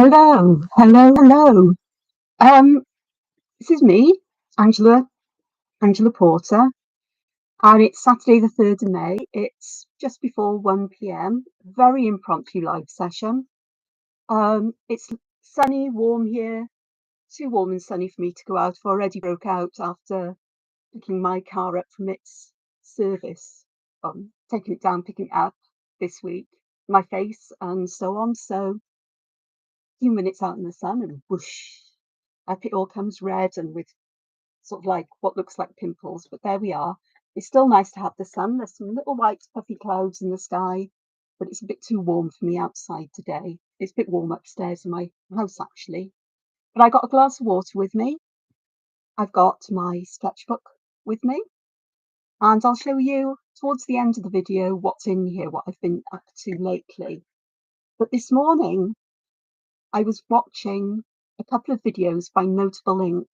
Hello, hello, hello. Um, this is me, Angela, Angela Porter, and it's Saturday the 3rd of May. It's just before 1 p.m. Very impromptu live session. It's sunny, warm here, too warm and sunny for me to go out. I've already broke out after picking my car up from its service, taking it down, picking it up this week, my face and so on. So a few minutes out in the sun and whoosh, up it all comes red and with sort of like what looks like pimples, but there we are. It's still nice to have the sun. There's some little white puffy clouds in the sky, but it's a bit too warm for me outside today. It's a bit warm upstairs in my house actually. But I got a glass of water with me. I've got my sketchbook with me, and I'll show you towards the end of the video what's in here, what I've been up to lately. But this morning I was watching a couple of videos by Notable Ink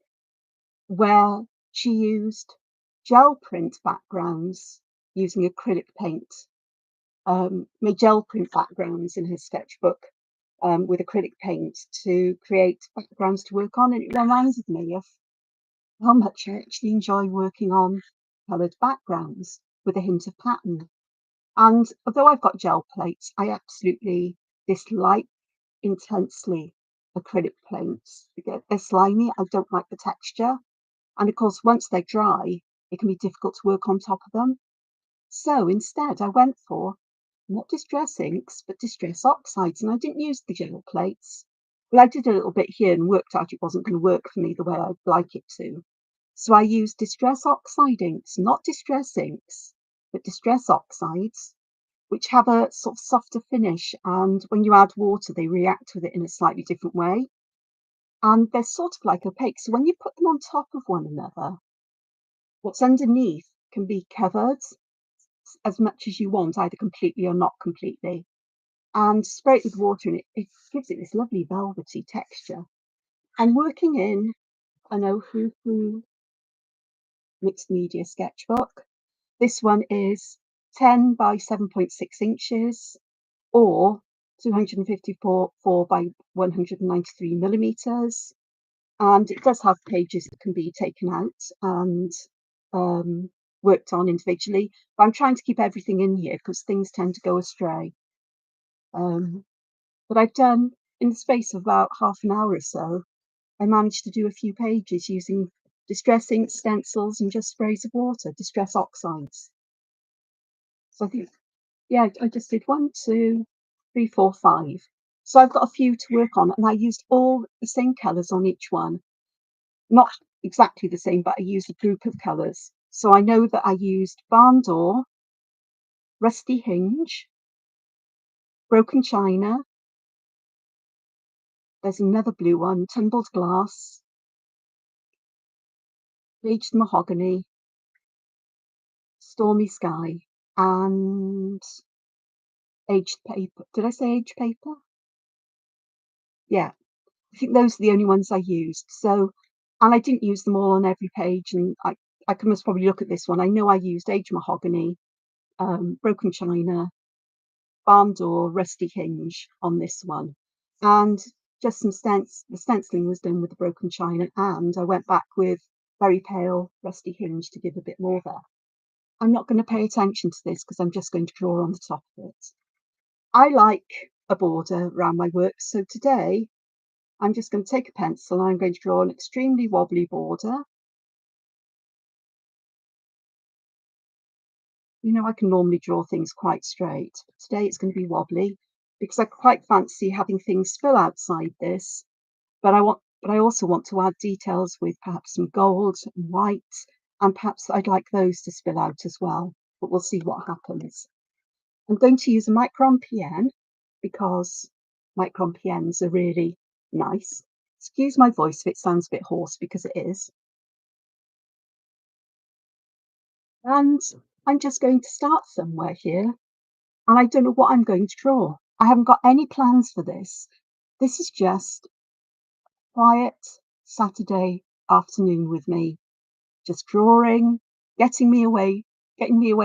where she used gel print backgrounds using acrylic paint, made gel print backgrounds in her sketchbook with acrylic paint to create backgrounds to work on. And it reminded me of how much I actually enjoy working on coloured backgrounds with a hint of pattern. And although I've got gel plates, I absolutely dislike intensely acrylic paints. They're slimy. I don't like the texture. And of course, once they're dry, it can be difficult to work on top of them. So instead, I went for not distress inks, but distress oxides. And I didn't use the gel plates. Well, I did a little bit here and worked out it wasn't going to work for me the way I'd like it to. So I used distress oxide inks, not distress inks, but distress oxides, which have a sort of softer finish. And when you add water, they react with it in a slightly different way. And they're sort of like opaque. So when you put them on top of one another, what's underneath can be covered as much as you want, either completely or not completely. And spray it with water and it gives it this lovely velvety texture. I'm working in an Ohuhu mixed media sketchbook. This one is 10 by 7.6 inches or 254 by 193 millimeters. And it does have pages that can be taken out and worked on individually. But I'm trying to keep everything in here because things tend to go astray. But I've done, in the space of about half an hour or so, I managed to do a few pages using distress ink, stencils, and just sprays of water, distress oxides. So I think, yeah, I just did 1, 2, 3, 4, 5. So I've got a few to work on, and I used all the same colours on each one. Not exactly the same, but I used a group of colours. So I know that I used barn door, rusty hinge, broken china. There's another blue one, tumbled glass, aged mahogany, stormy sky, and aged paper. Did I say aged paper? Yeah, I think those are the only ones I used. So, and I didn't use them all on every page. And I can most probably look at this one. I know I used aged mahogany, broken china, barn door, rusty hinge on this one. And just the stenciling was done with the broken china, and I went back with very pale rusty hinge to give a bit more there. I'm not going to pay attention to this because I'm just going to draw on the top of it. I like a border around my work, so today I'm just going to take a pencil and I'm going to draw an extremely wobbly border. You know, I can normally draw things quite straight, but today it's going to be wobbly because I quite fancy having things spill outside this, but I also want to add details with perhaps some gold and white, and perhaps I'd like those to spill out as well, but we'll see what happens. I'm going to use a Micron pen because Micron pens are really nice. Excuse my voice if it sounds a bit hoarse because it is. And I'm just going to start somewhere here, and I don't know what I'm going to draw. I haven't got any plans for this. This is just quiet Saturday afternoon with me, just drawing, getting me away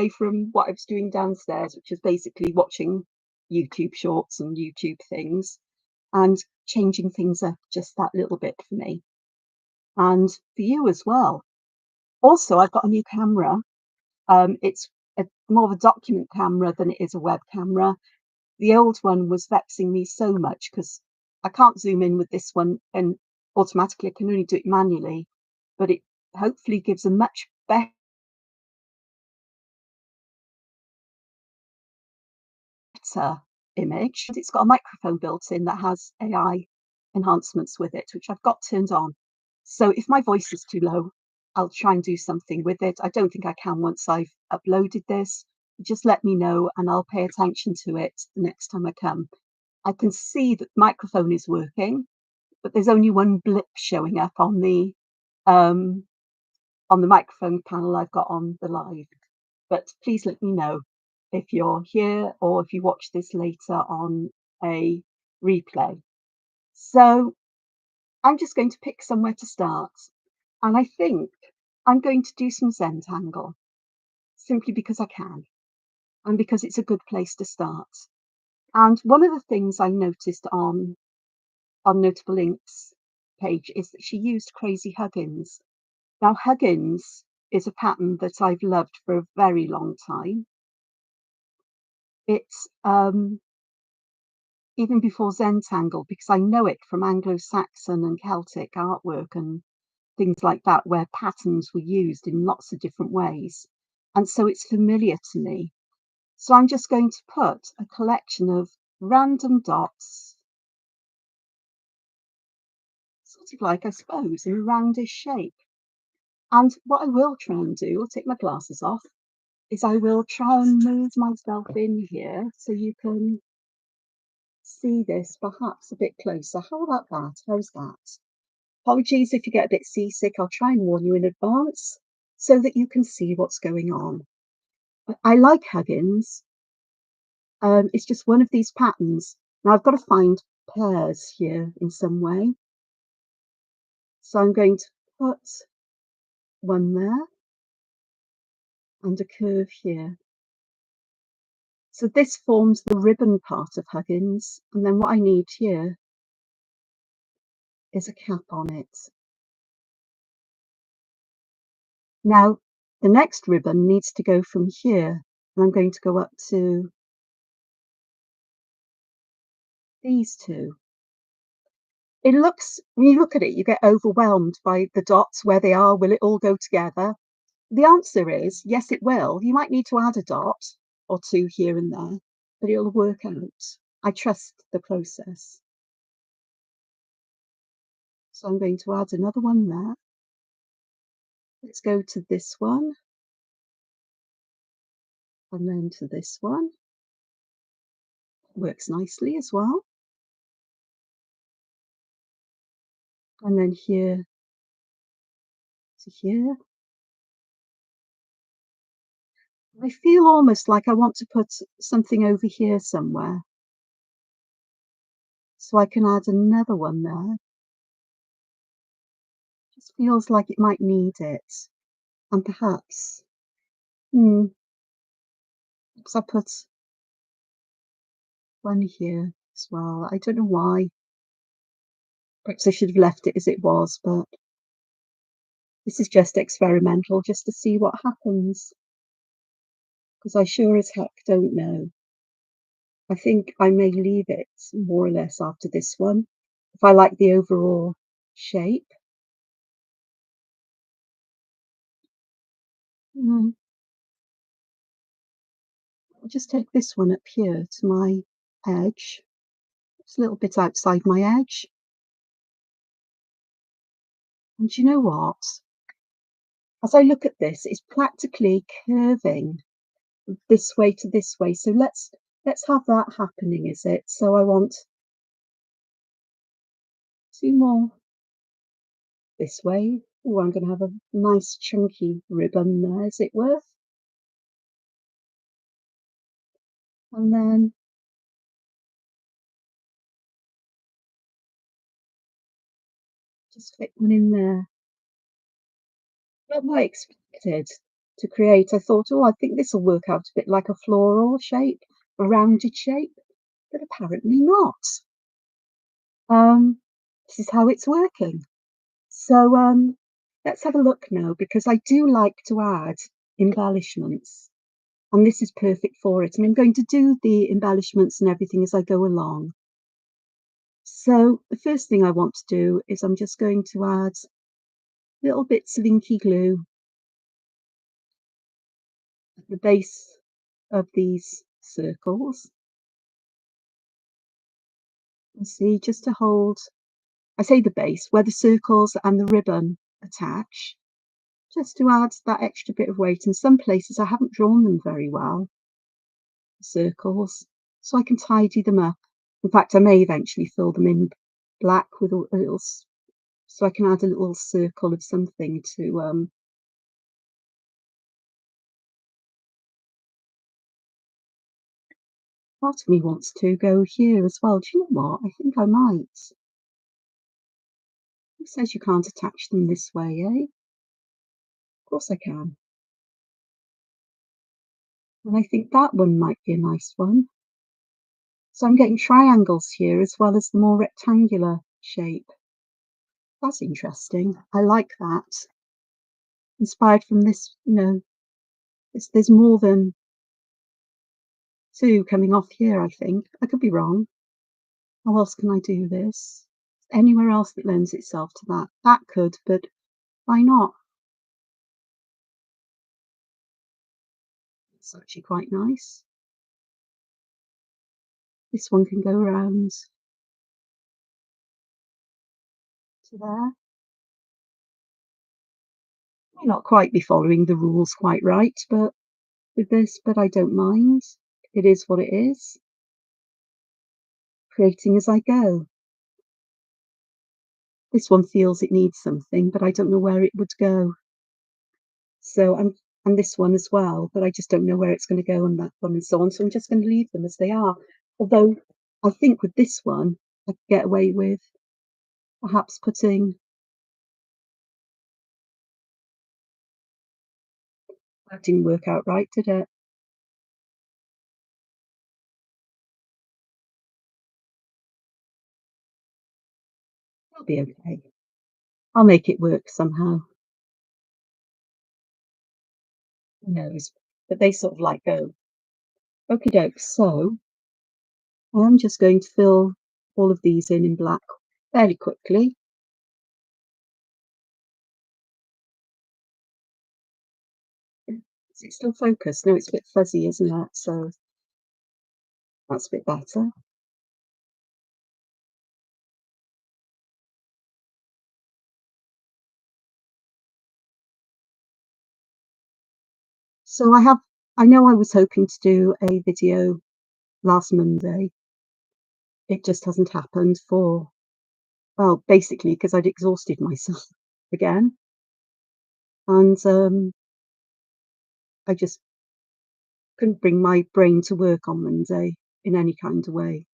from what I was doing downstairs, which is basically watching YouTube shorts and YouTube things, and changing things up just that little bit for me and for you as well. Also, I've got a new camera. It's more of a document camera than it is a web camera. The old one was vexing me so much because I can't zoom in with this one and automatically. I can only do it manually, but it hopefully gives a much better image. It's got a microphone built in that has AI enhancements with it, which I've got turned on. So if my voice is too low, I'll try and do something with it. I don't think I can once I've uploaded this. Just let me know and I'll pay attention to it the next time I come. I can see that the microphone is working, but there's only one blip showing up um, on the microphone panel I've got on the live. But please let me know if you're here or if you watch this later on a replay. So I'm just going to pick somewhere to start. And I think I'm going to do some Zentangle simply because I can and because it's a good place to start. And one of the things I noticed on Notable Inks page is that she used Crazy Huggins. Now, Huggins is a pattern that I've loved for a very long time. It's even before Zentangle, because I know it from Anglo-Saxon and Celtic artwork and things like that, where patterns were used in lots of different ways. And so it's familiar to me. So I'm just going to put a collection of random dots, sort of like, I suppose, in a roundish shape. And what I will try and do, I'll take my glasses off, is I will try and move myself in here so you can see this perhaps a bit closer. How about that? How's that? Apologies if you get a bit seasick. I'll try and warn you in advance so that you can see what's going on. But I like Huggins. It's just one of these patterns. Now I've got to find pairs here in some way. So I'm going to put one there and a curve here. So this forms the ribbon part of Huggins. And then what I need here is a cap on it. Now, the next ribbon needs to go from here, and I'm going to go up to these two. It looks, when you look at it, you get overwhelmed by the dots, where they are. Will it all go together? The answer is yes, it will. You might need to add a dot or two here and there, but it'll work out. I trust the process. So I'm going to add another one there. Let's go to this one, and then to this one. Works nicely as well. And then here to here. I feel almost like I want to put something over here somewhere. So I can add another one there. Just feels like it might need it. And perhaps, perhaps I put one here as well. I don't know why. Perhaps I should have left it as it was, but this is just experimental, just to see what happens. Because I sure as heck don't know. I think I may leave it more or less after this one, if I like the overall shape. Mm, I'll just take this one up here to my edge. It's a little bit outside my edge. And you know what? As I look at this, it's practically curving this way to this way. So let's have that happening, is it? So I want two more this way. Oh, I'm going to have a nice chunky ribbon there, is it worth? And then just fit one in there. Not what I expected to create. I thought, oh, I think this will work out a bit like a floral shape, a rounded shape, but apparently not. Um, this is how it's working. So, let's have a look now because I do like to add embellishments, and this is perfect for it. And I'm going to do the embellishments and everything as I go along. So the first thing I want to do is I'm just going to add little bits of inky glue at the base of these circles. And see, just to hold, I say the base, where the circles and the ribbon attach, just to add that extra bit of weight. In some places I haven't drawn them very well, the circles, so I can tidy them up. In fact, I may eventually fill them in black with a little, so I can add a little circle of something to, part of me wants to go here as well. Do you know what? I think I might. Who says you can't attach them this way, eh? Of course I can. And I think that one might be a nice one. So I'm getting triangles here as well as the more rectangular shape. That's interesting. I like that. Inspired from this, there's more than two coming off here, I think. I could be wrong. How else can I do this? Anywhere else that lends itself to that? That could, but why not? It's actually quite nice. This one can go around to there. May not quite be following the rules quite right, but with this, but I don't mind. It is what it is. Creating as I go. This one feels it needs something, but I don't know where it would go. So and this one as well, but I just don't know where it's going to go on that one and so on. So I'm just going to leave them as they are. Although I think with this one, I could get away with perhaps putting. That didn't work out right, did it? It'll be okay. I'll make it work somehow. Who knows? But they sort of like go. Okie doke. So I'm just going to fill all of these in black fairly quickly. Is it still focused? No, it's a bit fuzzy, isn't it? So that's a bit better. So I know I was hoping to do a video last Monday. It just hasn't happened well, basically because I'd exhausted myself again. And I just couldn't bring my brain to work on Monday in any kind of way.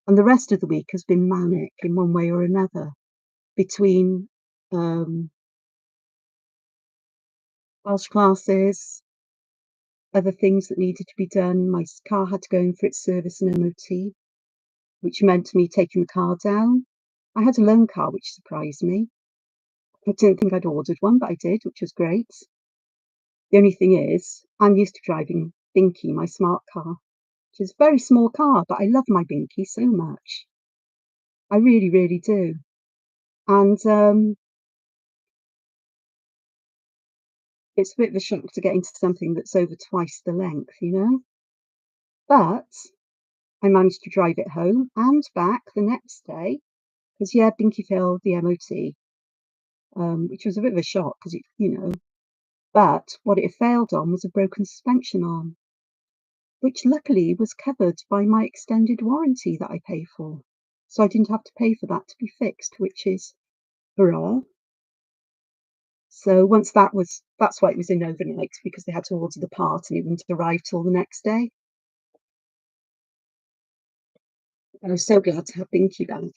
And the rest of the week has been manic in one way or another between um, Welsh classes, other things that needed to be done. My car had to go in for its service and MOT, which meant me taking the car down. I had a loan car, which surprised me. I didn't think I'd ordered one, but I did, which was great. The only thing is, I'm used to driving Binky, my smart car, which is a very small car, but I love my Binky so much. I really, really do. And it's a bit of a shock to get into something that's over twice the length. But I managed to drive it home and back the next day because, yeah, Binky failed the MOT, which was a bit of a shock because but what it failed on was a broken suspension arm, which luckily was covered by my extended warranty that I pay for. So I didn't have to pay for that to be fixed, which is hurrah. So that's why it was in overnight because they had to order the part and it wouldn't arrive till the next day. I was so glad to have Binky back,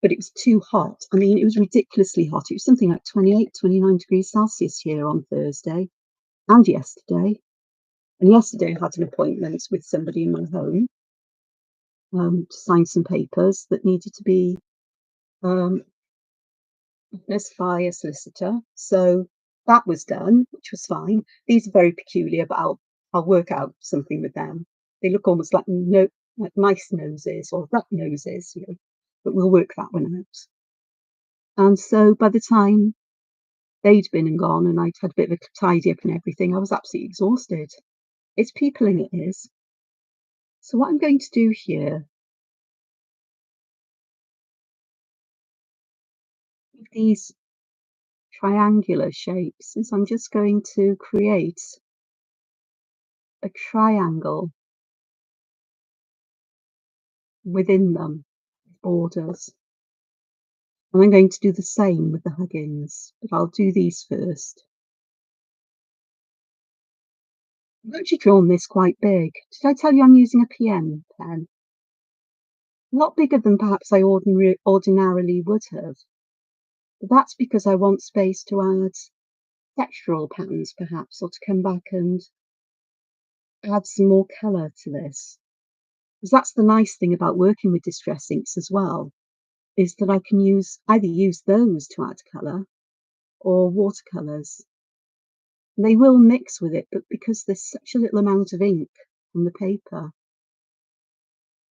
but it was too hot. I mean, it was ridiculously hot. It was something like 28, 29 degrees Celsius here on Thursday and yesterday. And yesterday I had an appointment with somebody in my home to sign some papers that needed to be um, as by a solicitor. So that was done, which was fine. These are very peculiar, but I'll work out something with them. They look almost like like mice noses or rat noses, but we'll work that one out. And so by the time they'd been and gone and I'd had a bit of a tidy up and everything, I was absolutely exhausted. It's peopling, it is. So what I'm going to do here, with these triangular shapes, is I'm just going to create a triangle within them, borders. And I'm going to do the same with the huggins, but I'll do these first. I've actually drawn this quite big. Did I tell you I'm using a PM pen? A lot bigger than perhaps I ordinarily would have. But that's because I want space to add textural patterns perhaps, or to come back and add some more colour to this. Because that's the nice thing about working with distress inks as well, is that I can either use those to add colour or watercolours. They will mix with it, but because there's such a little amount of ink on the paper,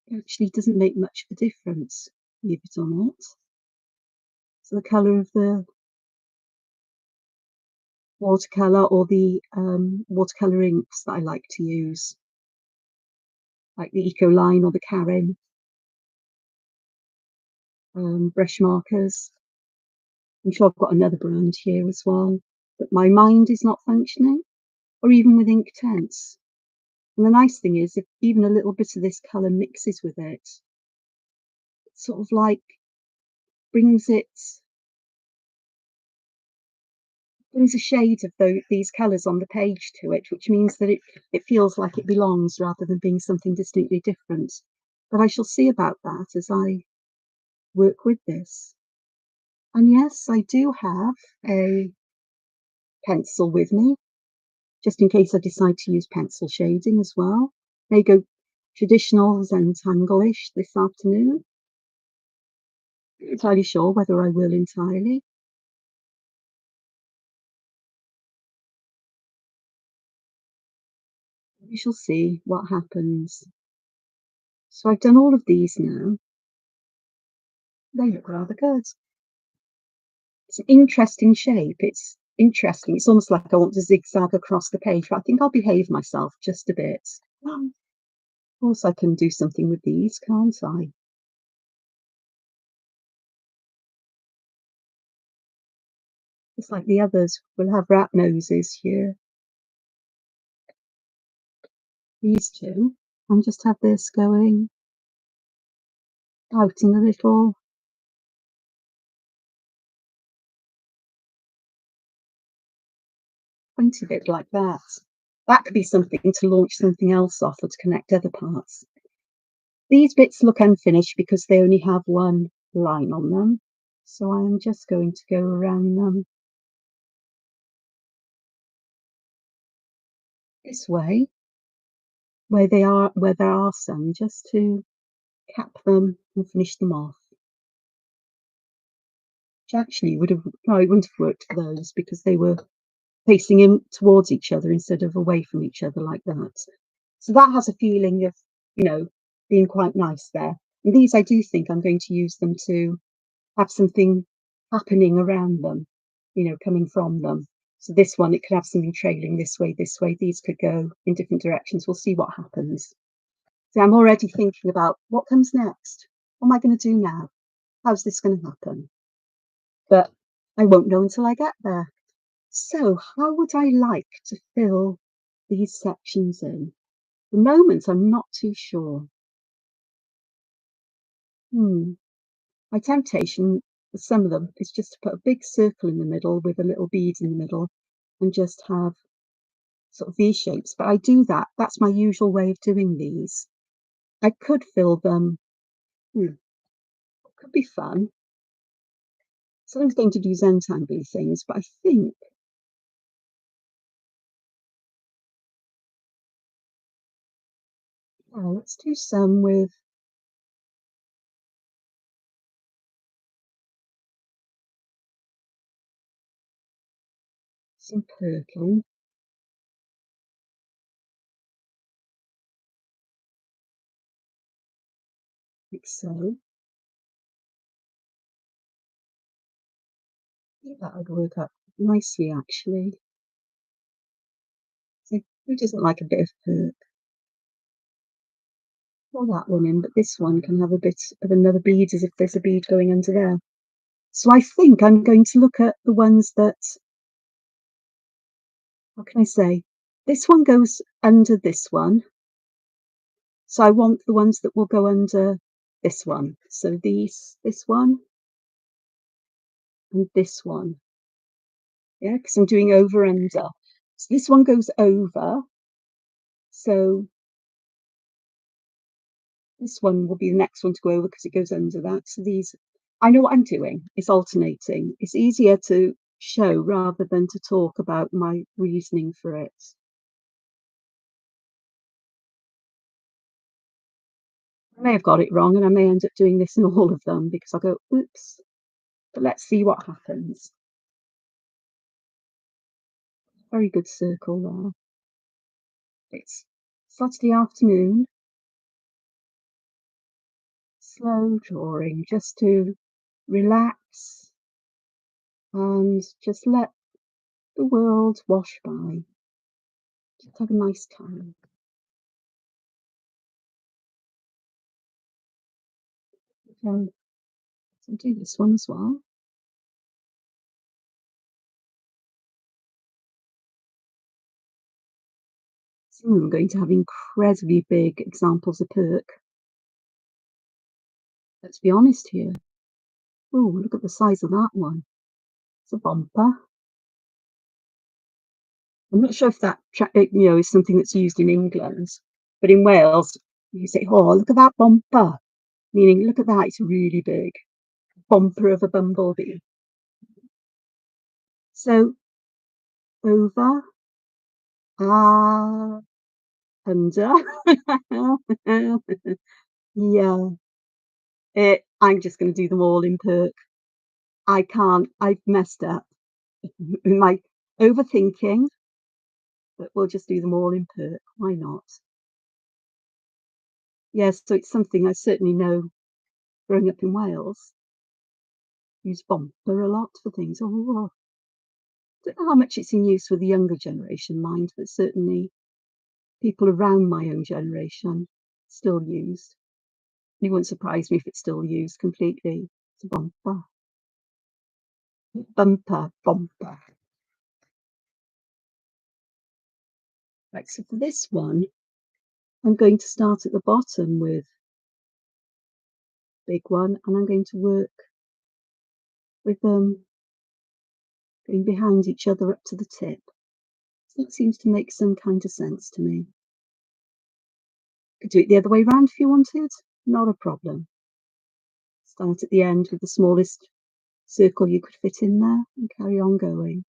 it actually doesn't make much of a difference, believe it or not. So the colour of the watercolour or the watercolour inks that I like to use, like the Eco Line or the Karin brush markers. I'm sure I've got another brand here as well, but my mind is not functioning, or even with Inktense. And the nice thing is, if even a little bit of this colour mixes with it, it sort of like brings it brings a shade of these colours on the page to it, which means that it feels like it belongs rather than being something distinctly different. But I shall see about that as I work with this. And yes, I do have a pencil with me, just in case I decide to use pencil shading as well. May go traditional Zentangle-ish this afternoon. Not entirely sure whether I will entirely. We shall see what happens. So I've done all of these now. They look rather good. It's an interesting shape. It's interesting. It's almost like I want to zigzag across the page, but I think I'll behave myself just a bit. Of course, I can do something with these, can't I? Just like the others, we'll have rat noses here. These two, and just have this going out in a little pointy bit like that. That could be something to launch something else off or to connect other parts. These bits look unfinished because they only have one line on them. So I'm just going to go around them this way, where there are some, just to cap them and finish them off. Which actually would have, no, it wouldn't have worked for those because they were facing in towards each other instead of away from each other like that. So that has a feeling of, you know, being quite nice there. And these, I do think I'm going to use them to have something happening around them, coming from them. So this one, it could have something trailing this way, this way. These could go in different directions. We'll see what happens. So I'm already thinking about what comes next. What am I going to do now? How's this going to happen? But I won't know until I get there. So how would I like to fill these sections in? The moment I'm not too sure. My temptation with some of them is just to put a big circle in the middle with a little bead in the middle and just have sort of V shapes. But I do that. That's my usual way of doing these. I could fill them. Could be fun. Someone's going to do Zentangle things, but I think let's do some with Some purple, like so. I think that would work out nicely, actually. So who doesn't like a bit of purple? Pull that one in, but this one can have a bit of another bead as if there's a bead going under there. So I think I'm going to look at the ones that, what can I say? This one goes under this one. So I want the ones that will go under this one. So this one and this one. Yeah, because I'm doing over under. So this one goes over. So this one will be the next one to go over because it goes under that. So these, I know what I'm doing. It's alternating. It's easier to show rather than to talk about my reasoning for it. I may have got it wrong and I may end up doing this in all of them because I'll go, oops, but let's see what happens. Very good circle there. It's Saturday afternoon, slow drawing just to relax and just let the world wash by. Just have a nice time. Okay, so do this one as well. Some of them are going to have incredibly big examples of perk. Let's be honest here. Oh, look at the size of that one. It's a bumper. I'm not sure if that is something that's used in England, but in Wales, you say, "Oh, look at that bumper," meaning, "Look at that, it's really big." Bumper of a bumblebee. So over, ah, under. Yeah, I'm just going to do them all in perk. I can't. I've messed up in my overthinking, but we'll just do them all in perk. Why not? Yes, so it's something I certainly know growing up in Wales. Use bumper a lot for things. Oh, I don't know how much it's in use with the younger generation, mind, but certainly people around my own generation still used. It wouldn't surprise me if it's still used completely. It's a bumper. Bumper, bumper. Right, so for this one, I'm going to start at the bottom with big one, and I'm going to work with them going behind each other up to the tip. So that seems to make some kind of sense to me. Could do it the other way around if you wanted, not a problem. Start at the end with the smallest circle you could fit in there and carry on going.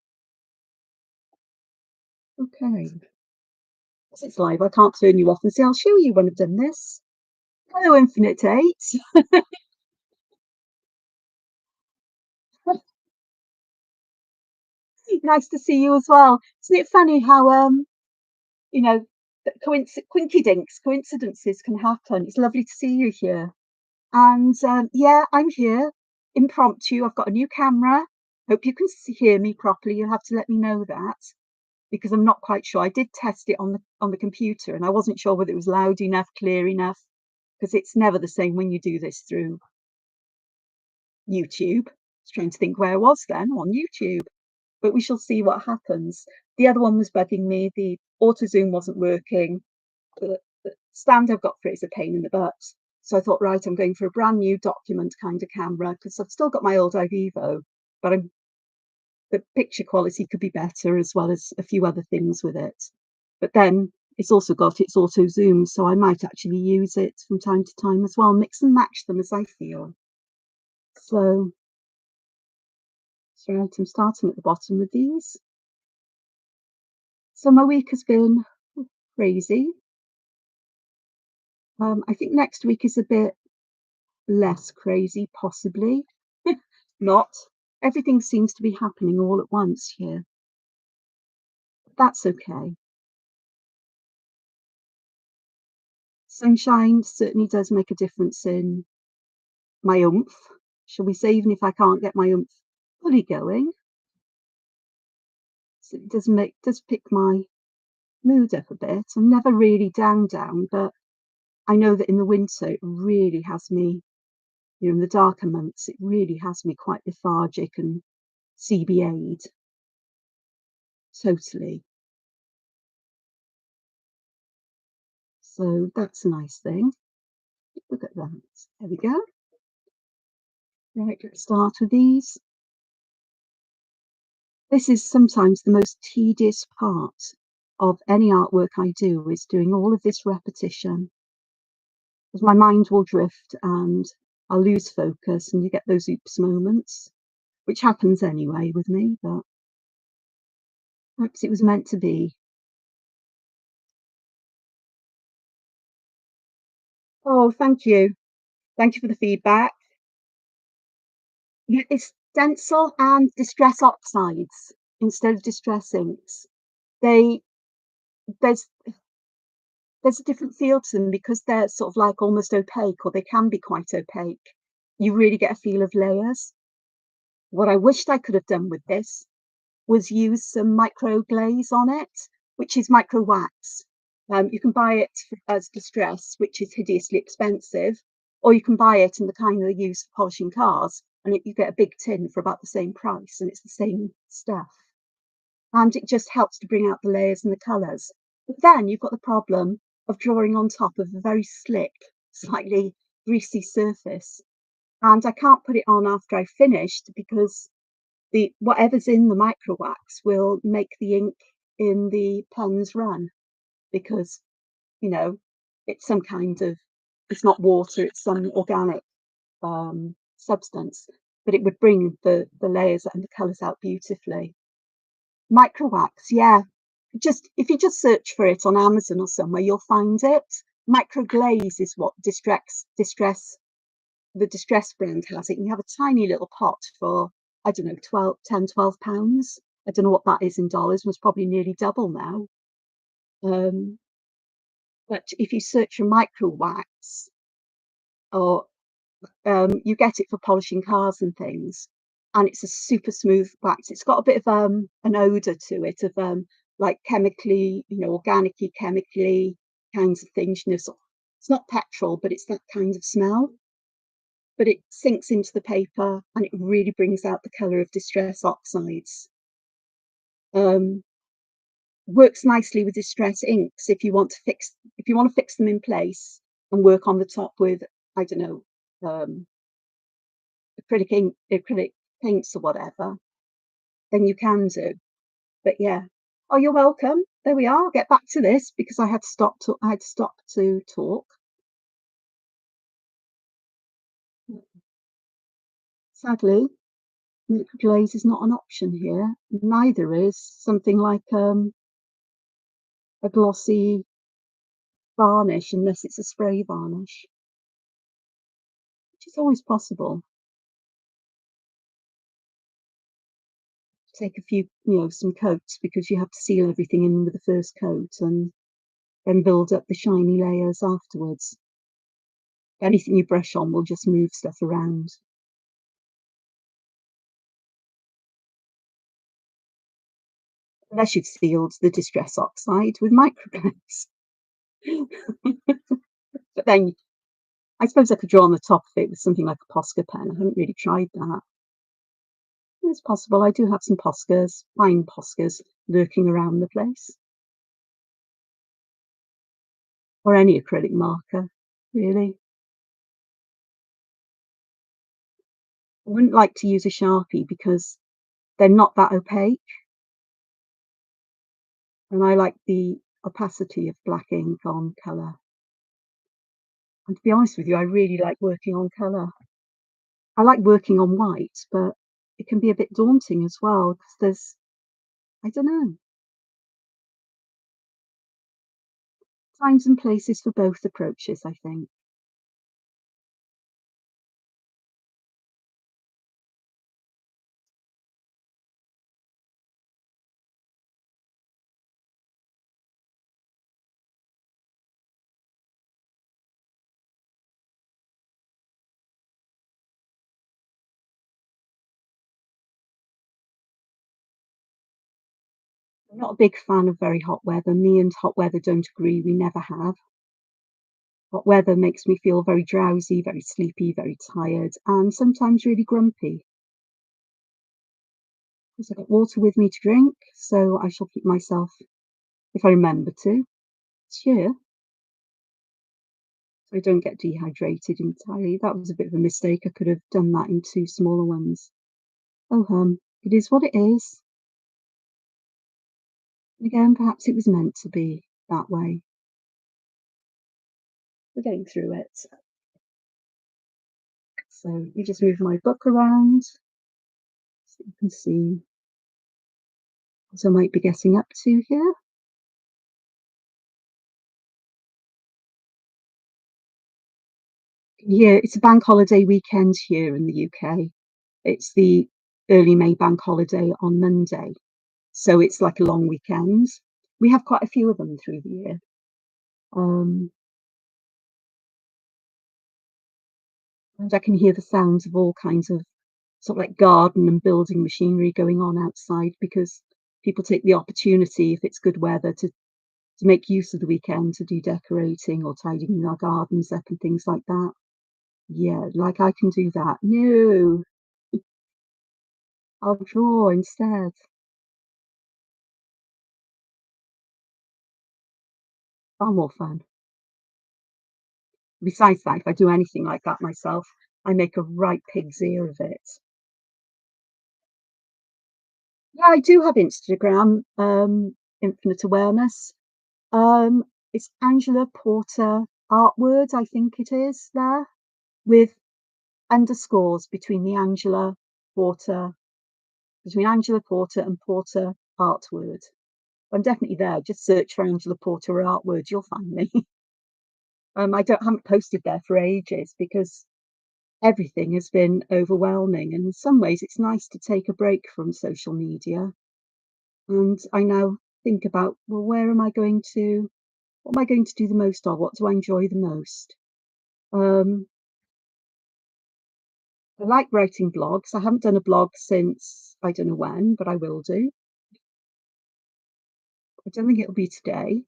Okay. As it's live, I can't turn you off and say, I'll show you when I've done this. Hello, Infinite 8. Nice to see you as well. Isn't it funny how you know, coincidences can happen. It's lovely to see you here. And yeah, I'm here, impromptu. I've got a new camera. Hope you can hear me properly. You'll have to let me know that because I'm not quite sure. I did test it on the computer, and I wasn't sure whether it was loud enough, clear enough, because it's never the same when you do this through YouTube. I was trying to think where I was then on YouTube, but we shall see what happens. The other one was bugging me. The auto zoom wasn't working. The stand I've got for it is a pain in the butt. So I thought, right, I'm going for a brand new document kind of camera because I've still got my old iVivo, but the picture quality could be better as well as a few other things with it. But then it's also got its auto zoom, so I might actually use it from time to time as well, mix and match them as I feel. So, right, I'm starting at the bottom with these. So my week has been crazy. I think next week is a bit less crazy, possibly. Not. Everything seems to be happening all at once here. that's okay. Sunshine certainly does make a difference in my oomph, shall we say, even if I can't get my oomph fully going. So it does pick my mood up a bit. I'm never really down, but I know that in the winter it really has me, in the darker months, it really has me quite lethargic and CBA'd, totally. So that's a nice thing. Look at that. There we go. Right, let's start with these. This is sometimes the most tedious part of any artwork I do, is doing all of this repetition, because my mind will drift and I'll lose focus and you get those oops moments, which happens anyway with me, but perhaps it was meant to be. Oh, thank you. Thank you for the feedback. Yeah, it's stencil and distress oxides instead of distress inks. They there's there's a different feel to them because they're sort of like almost opaque, or they can be quite opaque. You really get a feel of layers. What I wished I could have done with this was use some micro glaze on it, which is micro wax. You can buy it as distress, which is hideously expensive, or you can buy it in the kind they use for polishing cars, and you get a big tin for about the same price, and it's the same stuff. And it just helps to bring out the layers and the colours. But then you've got the problem of drawing on top of a very slick, slightly greasy surface. And I can't put it on after I've finished because the whatever's in the micro wax will make the ink in the pens run, because you know it's some kind of, it's not water, it's some organic substance, but it would bring the layers and the colors out beautifully. Micro wax, yeah, just if you just search for it on Amazon or somewhere, you'll find it. Micro glaze is what distress the distress brand has it. And you have a tiny little pot for, I don't know, 12 £10 £12. I don't know what that is in dollars, was probably nearly double now. Um, but if you search for micro wax, or you get it for polishing cars and things, and it's a super smooth wax. It's got a bit of an odor to it of like chemically, organically, chemically kinds of things. It's not petrol, but it's that kind of smell. But it sinks into the paper and it really brings out the color of distress oxides. Um, Works nicely with distress inks if you want to fix them in place and work on the top with, I don't know, acrylic paints or whatever, then you can do. But yeah. Oh, you're welcome. There we are. I'll get back to this because I had to stop to talk. Sadly, liquid glaze is not an option here. Neither is something like a glossy varnish, unless it's a spray varnish, which is always possible. Take a few, some coats, because you have to seal everything in with the first coat and then build up the shiny layers afterwards. Anything you brush on will just move stuff around. Unless you've sealed the distress oxide with microglaze. But then I suppose I could draw on the top of it with something like a Posca pen. I haven't really tried that. It's possible. I do have some Poscas, fine Poscas, lurking around the place. Or any acrylic marker, really. I wouldn't like to use a Sharpie because they're not that opaque, and I like the opacity of black ink on colour. And to be honest with you, I really like working on colour. I like working on white, but it can be a bit daunting as well because I don't know, times and places for both approaches, I think. I'm not a big fan of very hot weather. Me and hot weather don't agree, we never have. Hot weather makes me feel very drowsy, very sleepy, very tired, and sometimes really grumpy. Because I've got water with me to drink, so I shall keep myself, if I remember to, cheer, so I don't get dehydrated entirely. That was a bit of a mistake. I could have done that in 2 smaller ones. Oh, it is what it is. Again, perhaps it was meant to be that way. We're getting through it. So let me just move my book around so you can see what I might be getting up to here. Yeah, it's a bank holiday weekend here in the UK. It's the early May bank holiday on Monday, so it's like a long weekend. We have quite a few of them through the year. Um, and I can hear the sounds of all kinds of sort of like garden and building machinery going on outside because people take the opportunity, if it's good weather, to make use of the weekend to do decorating or tidying their gardens up and things like that. Yeah, like I can do that. No, I'll draw instead. Far more fun. Besides that, if I do anything like that myself, I make a right pig's ear of it. Yeah, I do have Instagram, Infinite Awareness. Um, it's Angela Porter Artword, I think it is there, with underscores Porter, between Angela Porter and Porter Artword. I'm definitely there. Just search for Angela Porter Artword, you'll find me. I haven't posted there for ages because everything has been overwhelming. And in some ways, it's nice to take a break from social media. And I now think about, well, what am I going to do the most of? What do I enjoy the most? Um, I like writing blogs. I haven't done a blog since I don't know when, but I will do. I don't think it'll be today,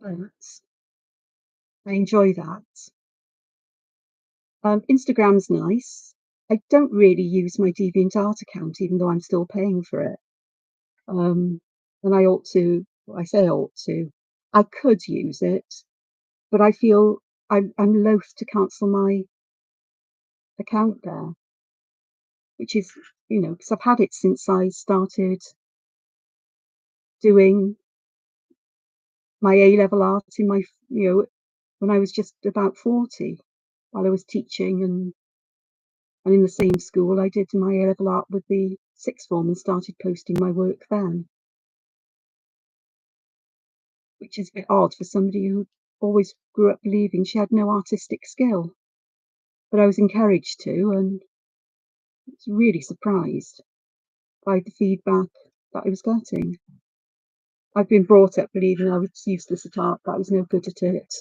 but I enjoy that. Instagram's nice. I don't really use my DeviantArt account, even though I'm still paying for it. Um, and I ought to, well, I say I ought to. I could use it, but I feel I'm loath to cancel my account there, which is, because I've had it since I started doing my A-level art in when I was just about 40, while I was teaching and in the same school, I did my A-level art with the sixth form and started posting my work then, which is a bit odd for somebody who always grew up believing she had no artistic skill. But I was encouraged to, and was really surprised by the feedback that I was getting. I've been brought up believing I was useless at art, that I was no good at it,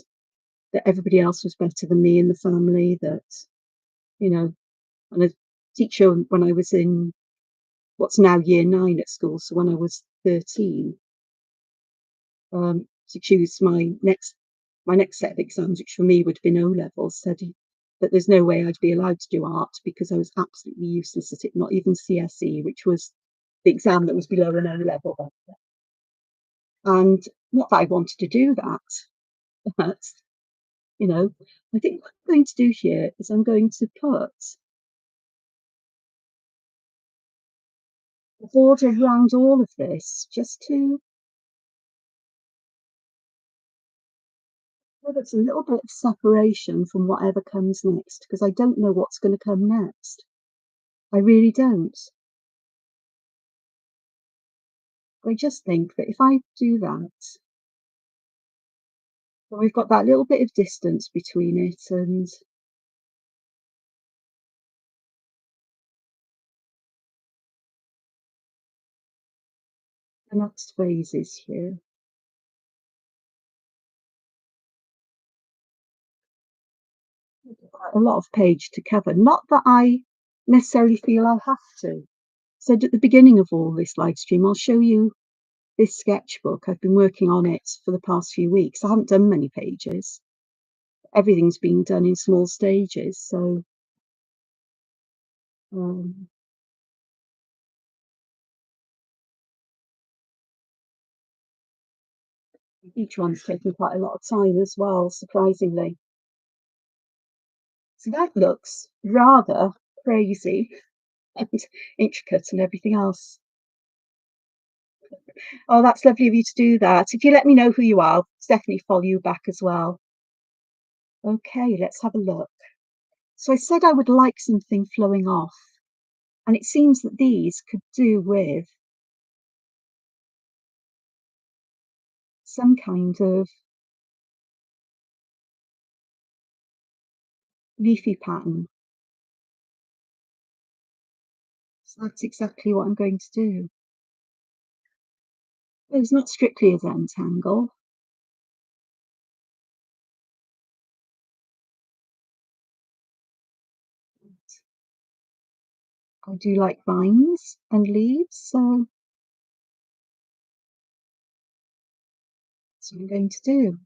that everybody else was better than me in the family, that, you know, and a teacher when I was in what's now year 9 at school, so when I was 13, to choose my next set of exams, which for me would have been O levels, said that there's no way I'd be allowed to do art because I was absolutely useless at it, not even CSE, which was the exam that was below an O level back then. And not that I wanted to do that, but I think what I'm going to do here is I'm going to put a border around all of this just to give it a little bit of separation from whatever comes next, because I don't know what's going to come next. I really don't. I just think that if I do that, then we've got that little bit of distance between it and the next phases here. Quite a lot of page to cover. Not that I necessarily feel I have to. said at the beginning of all this live stream, I'll show you this sketchbook. I've been working on it for the past few weeks. I haven't done many pages. Everything's been done in small stages, so um, each one's taken quite a lot of time as well, surprisingly. So that looks rather crazy and intricate and everything else. Oh, that's lovely of you to do that. If you let me know who you are, I'll definitely follow you back as well. Okay, let's have a look. So I said I would like something flowing off, and it seems that these could do with some kind of leafy pattern. So that's exactly what I'm going to do. It's not strictly a Zentangle. I do like vines and leaves, so that's what I'm going to do.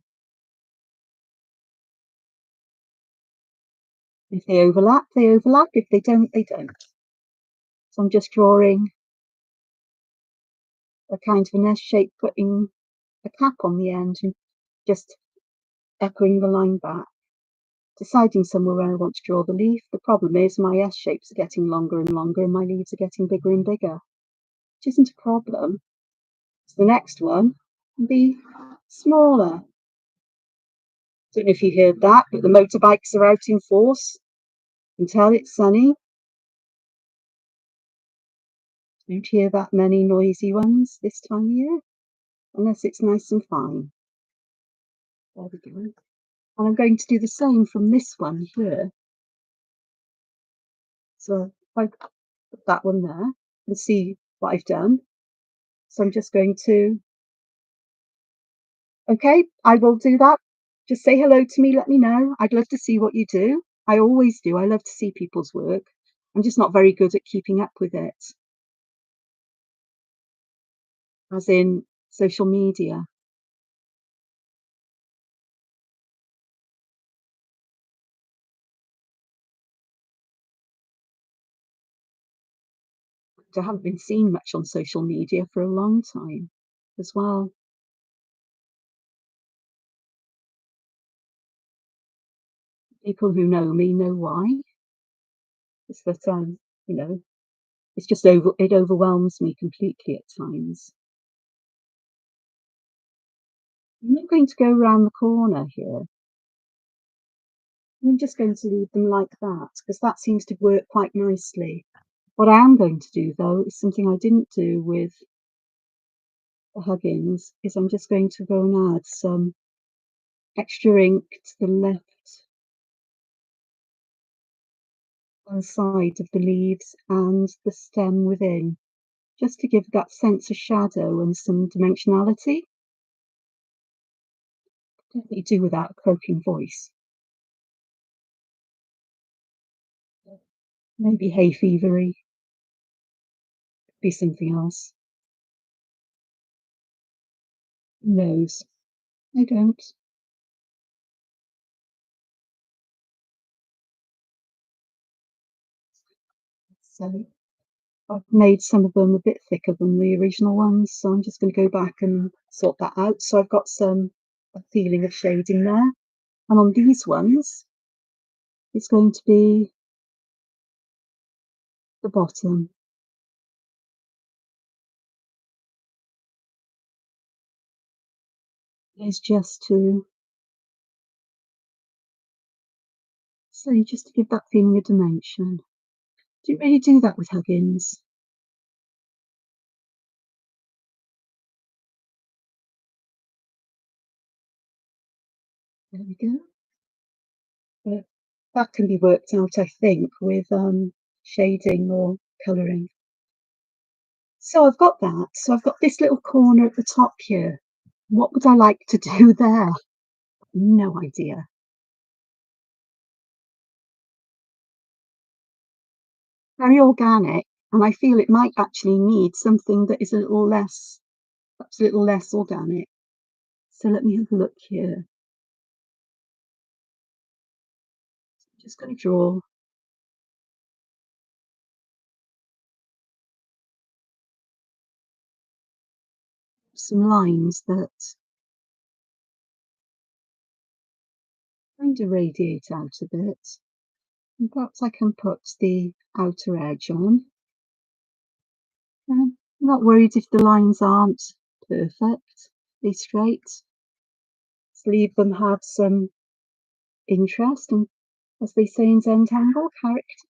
If they overlap, they overlap. If they don't, they don't. So I'm just drawing a kind of an S shape, putting a cap on the end and just echoing the line back, deciding somewhere where I want to draw the leaf. The problem is my S shapes are getting longer and longer and my leaves are getting bigger and bigger, which isn't a problem. So the next one can be smaller. Don't know if you heard that, but the motorbikes are out in force. You can tell it's sunny. Don't hear that many noisy ones this time of year, unless it's nice and fine. There we go. And I'm going to do the same from this one here. So if I put that one there and see what I've done. So I'm just going to, okay, I will do that. Just say hello to me, let me know. I'd love to see what you do. I always do. I love to see people's work. I'm just not very good at keeping up with it, as in social media. I haven't been seen much on social media for a long time as well. People who know me know why. It's that you know, it's just it overwhelms me completely at times. I'm not going to go around the corner here. I'm just going to leave them like that because that seems to work quite nicely. What I am going to do though is something I didn't do with the Huggins, is I'm just going to go and add some extra ink to the left hand side of the leaves and the stem within, just to give that sense of shadow and some dimensionality. Definitely do without a croaking voice. Maybe hay fevery, be something else. Who knows? I don't. So I've made some of them a bit thicker than the original ones, so I'm just going to go back and sort that out. So I've got a feeling of shading there. And on these ones, it's going to be the bottom. Is just to just to give that feeling of dimension. Didn't really do that with Huggins. There we go. But that can be worked out, I think, with shading or colouring. So I've got that. So I've got this little corner at the top here. What would I like to do there? No idea. Very organic, And I feel it might actually need something that is a little less, perhaps a little less organic. So let me have a look here. I'm just going to draw some lines that kind of radiate out a bit. And perhaps I can put the outer edge on. I'm not worried if the lines aren't perfectly straight. Just leave them have some interest and, as they say in Zentangle, character.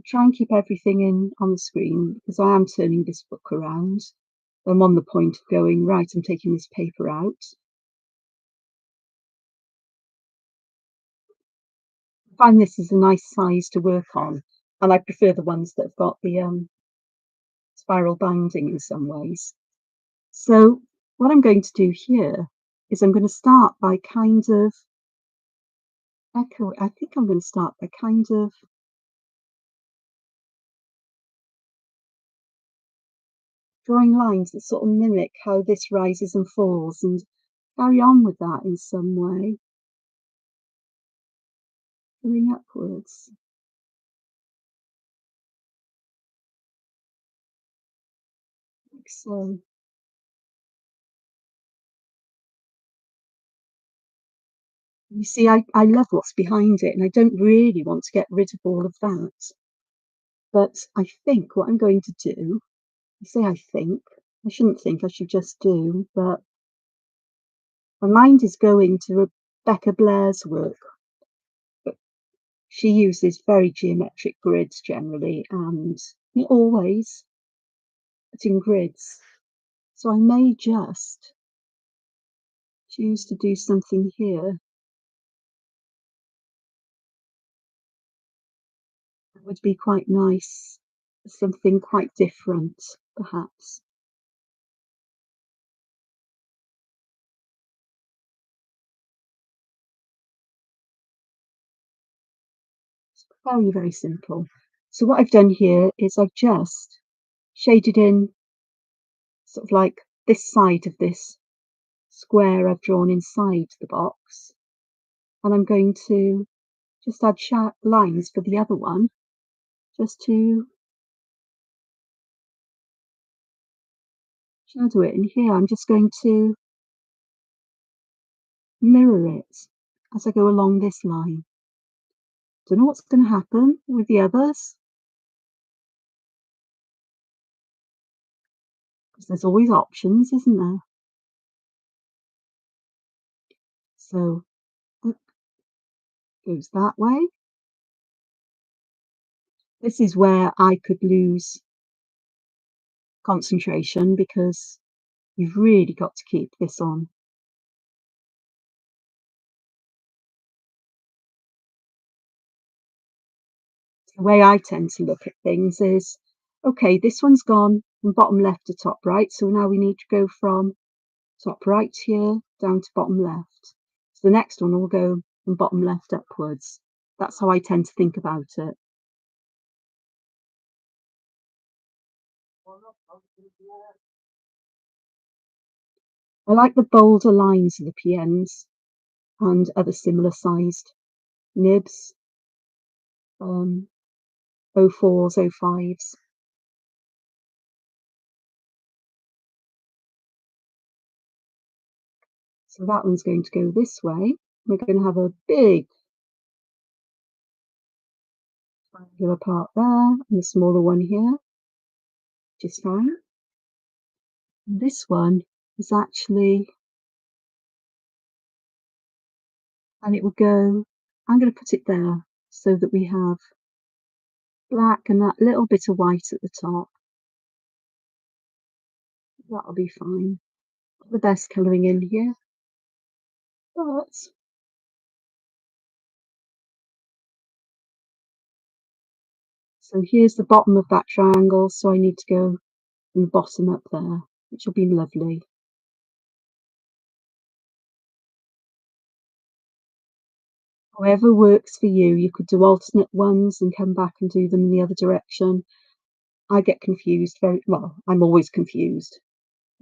Try and keep everything in on the screen because I am turning this book around. I'm on the point of going, right, I'm taking this paper out. I find this is a nice size to work on, and I prefer the ones that have got the spiral binding in some ways. So what I'm going to do here is I'm going to start by kind of I think I'm going to start by kind of drawing lines that sort of mimic how this rises and falls and carry on with that in some way, going upwards. Like so. You see, I love what's behind it and I don't really want to get rid of all of that. But I think what I'm going to do, I say I shouldn't think, I should just do, but my mind is going to Rebecca Blair's work. But she uses very geometric grids generally and not always, but in grids. So I may just choose to do something here that would be quite nice, something quite different, perhaps. It's very, very simple. So what I've done here is I've just shaded in sort of like this side of this square I've drawn inside the box, and I'm going to just add sharp lines for the other one, just to shadow it. And here I'm just going to mirror it as I go along this line. Don't know what's going to happen with the others, because there's always options, isn't there? So it goes that way. This is where I could lose concentration because you've really got to keep this on. The way I tend to look at things is, okay, this one's gone from bottom left to top right, so now we need to go from top right here down to bottom left. So the next one will go from bottom left upwards. That's how I tend to think about it. I like the bolder lines of the PNs and other similar sized nibs, 04s, 05s. So that one's going to go this way. We're going to have a big triangular part there and a smaller one here, which is fine. And this one is actually, and it will go, I'm going to put it there so that we have black and that little bit of white at the top. That'll be fine. Not the best colouring in here, but so here's the bottom of that triangle, so I need to go from the bottom up there, which will be lovely. However works for you. You could do alternate ones and come back and do them in the other direction. I get confused very well, I'm always confused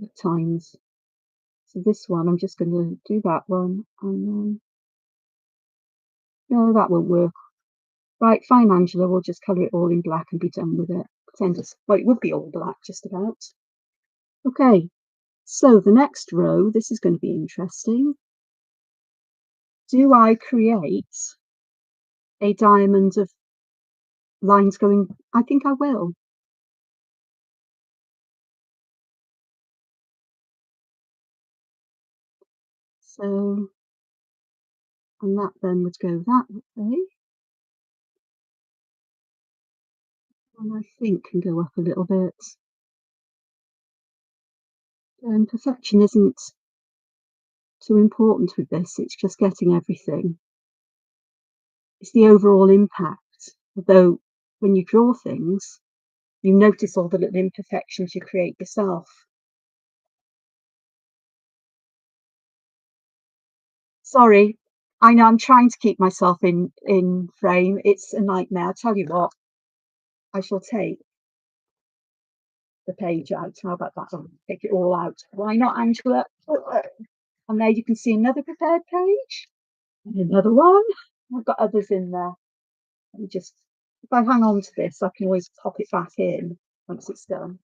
at times. So this one, I'm just gonna do that one, and then no, that won't work. Right, fine, Angela, we'll just colour it all in black and be done with it. Pretend it's, well, it would be all black just about. Okay, so the next row, this is going to be interesting. Do I create a diamond of lines going? I think I will. So, and that then would go that way, and I think can go up a little bit. Perfection isn't too important with this, it's just getting everything. It's the overall impact. Although when you draw things, you notice all the little imperfections you create yourself. Sorry, I know I'm trying to keep myself in frame. It's a nightmare. I'll tell you what, I shall take the page out. How about that one? Take it all out. Why not, Angela? And there you can see another prepared page and another one. I've got others in there. Let me just, if I hang on to this, I can always pop it back in once it's done.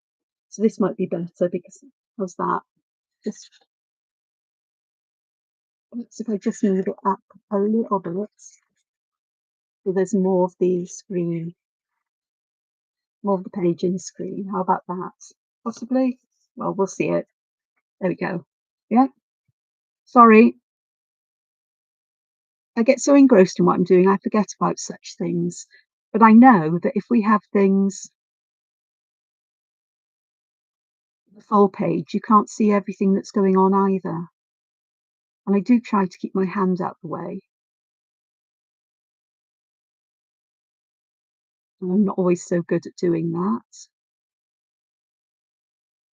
So this might be better because how's that? Just if I just move it up a little bit, so there's more of the screen, more of the page in the screen. How about that? Possibly? Well, we'll see it. There we go. Yeah. Sorry, I get so engrossed in what I'm doing, I forget about such things. But I know that if we have things the full page, you can't see everything that's going on either. And I do try to keep my hand out the way. And I'm not always so good at doing that.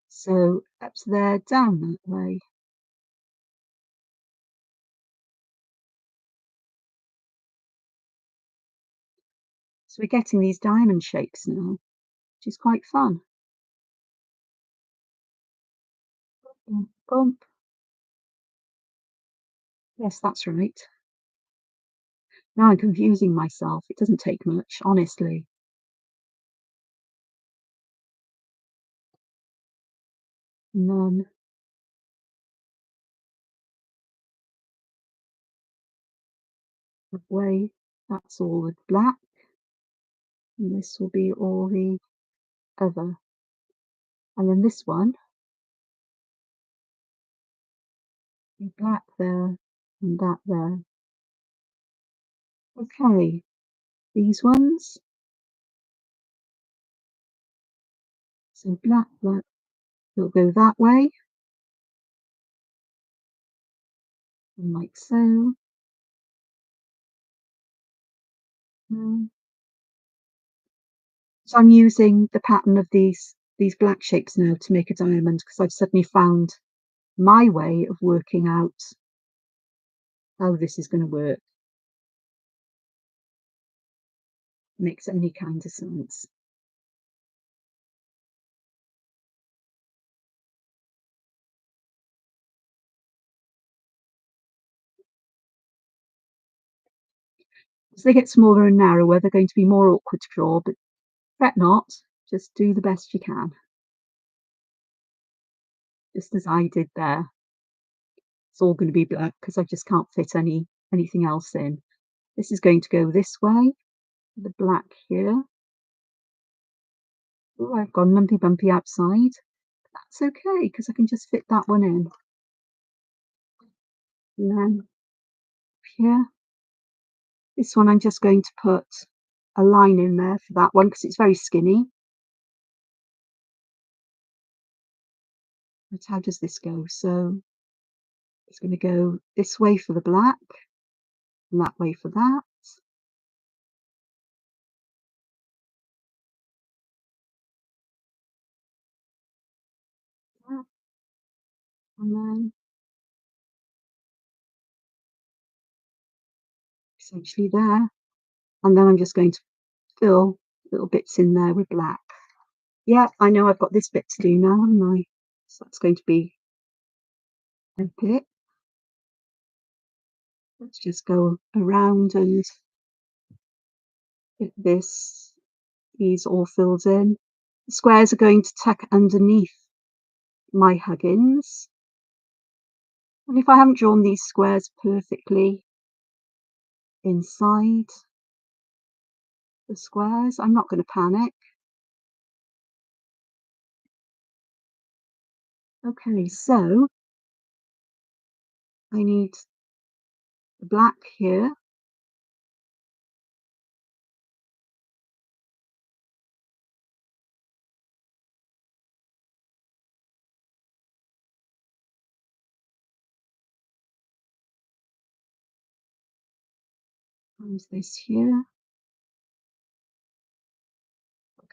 So up to there, down that way. So we're getting these diamond shapes now, which is quite fun. Bump. Yes, that's right. Now I'm confusing myself. It doesn't take much, honestly. And then the way that's all the black, and this will be all the other. And then this one, the black there and that there. Okay, these ones. So black, black, it'll go that way, and like so. Mm. So I'm using the pattern of these black shapes now to make a diamond because I've suddenly found my way of working out how this is going to work. Makes any kind of sense. As they get smaller and narrower, they're going to be more awkward to draw, but fret not, just do the best you can, just as I did there. It's all going to be black because I just can't fit anything else in. This is going to go this way, the black here. Oh, I've got lumpy bumpy outside. That's okay because I can just fit that one in. And then here, this one I'm just going to put a line in there for that one because it's very skinny. But how does this go? So it's going to go this way for the black and that way for that. Yeah, and then essentially there. And then I'm just going to fill little bits in there with black. Yeah, I know I've got this bit to do now, haven't I? So that's going to be a bit. Let's just go around and get these all filled in. The squares are going to tuck underneath my huggins. And if I haven't drawn these squares perfectly inside the squares, I'm not going to panic. Okay, so I need the black here. There's this here.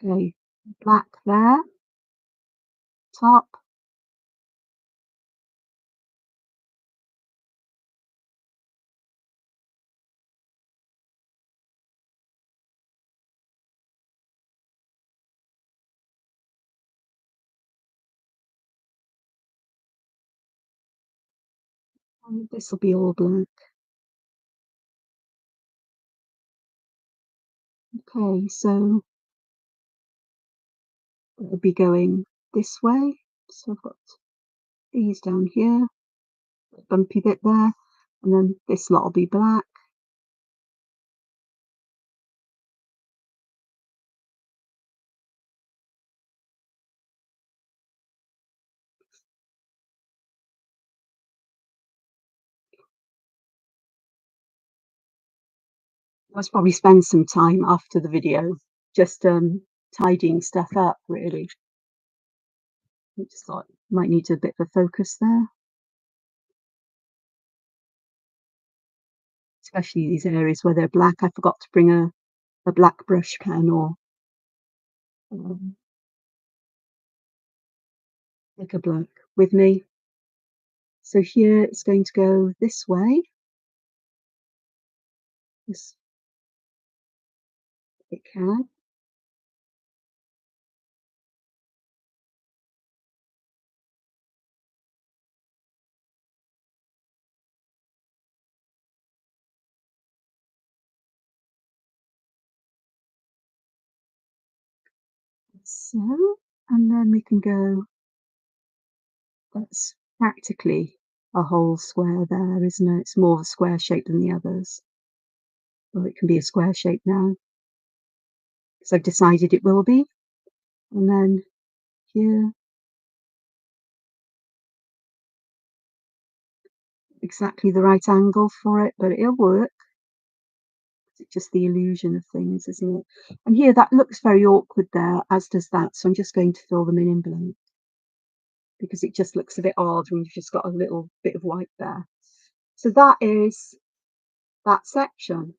Okay, black there, top. And this will be all black. Okay, so it'll be going this way. So I've got these down here, bumpy bit there, and then this lot will be black. I must probably spend some time after the video just tidying stuff up really. I just thought might need a bit of a focus there, especially these areas where they're black. I forgot to bring a black brush pen or um, thicker black with me. So here it's going to go this way. Yes, it can. So, and then we can go, that's practically a whole square there, isn't it? It's more of a square shape than the others. Well, it can be a square shape now because I've decided it will be. And then here, exactly the right angle for it, but it'll work. It's just the illusion of things, isn't it? And here that looks very awkward there, as does that. So I'm just going to fill them in blank because it just looks a bit odd when you've just got a little bit of white there. So that is that section.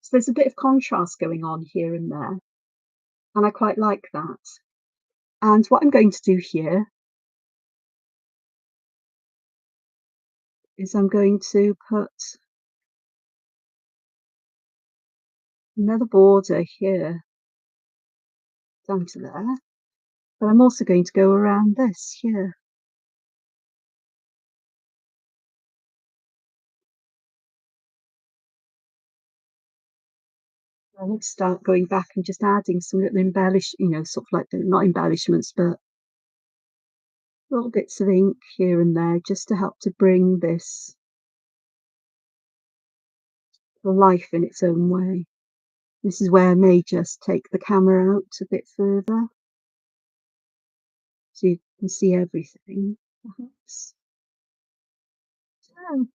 So there's a bit of contrast going on here and there, and I quite like that. And what I'm going to do here is I'm going to put another border here down to there, but I'm also going to go around this here. I want to start going back and just adding some little sort of like not embellishments, but little bits of ink here and there just to help to bring this to life in its own way. This is where I may just take the camera out a bit further so you can see everything, perhaps. So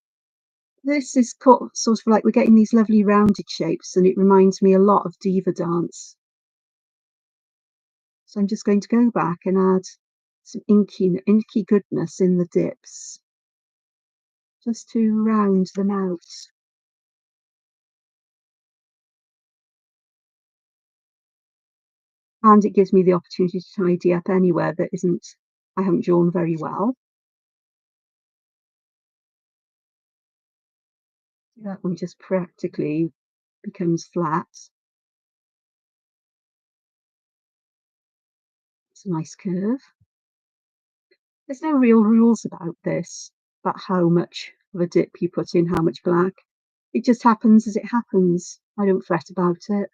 this is sort of like we're getting these lovely rounded shapes, and it reminds me a lot of diva dance. So I'm just going to go back and add some inky goodness in the dips just to round them out. And it gives me the opportunity to tidy up anywhere that I haven't drawn very well. That one just practically becomes flat. It's a nice curve. There's no real rules about this, about how much of a dip you put in, how much black. It just happens as it happens. I don't fret about it.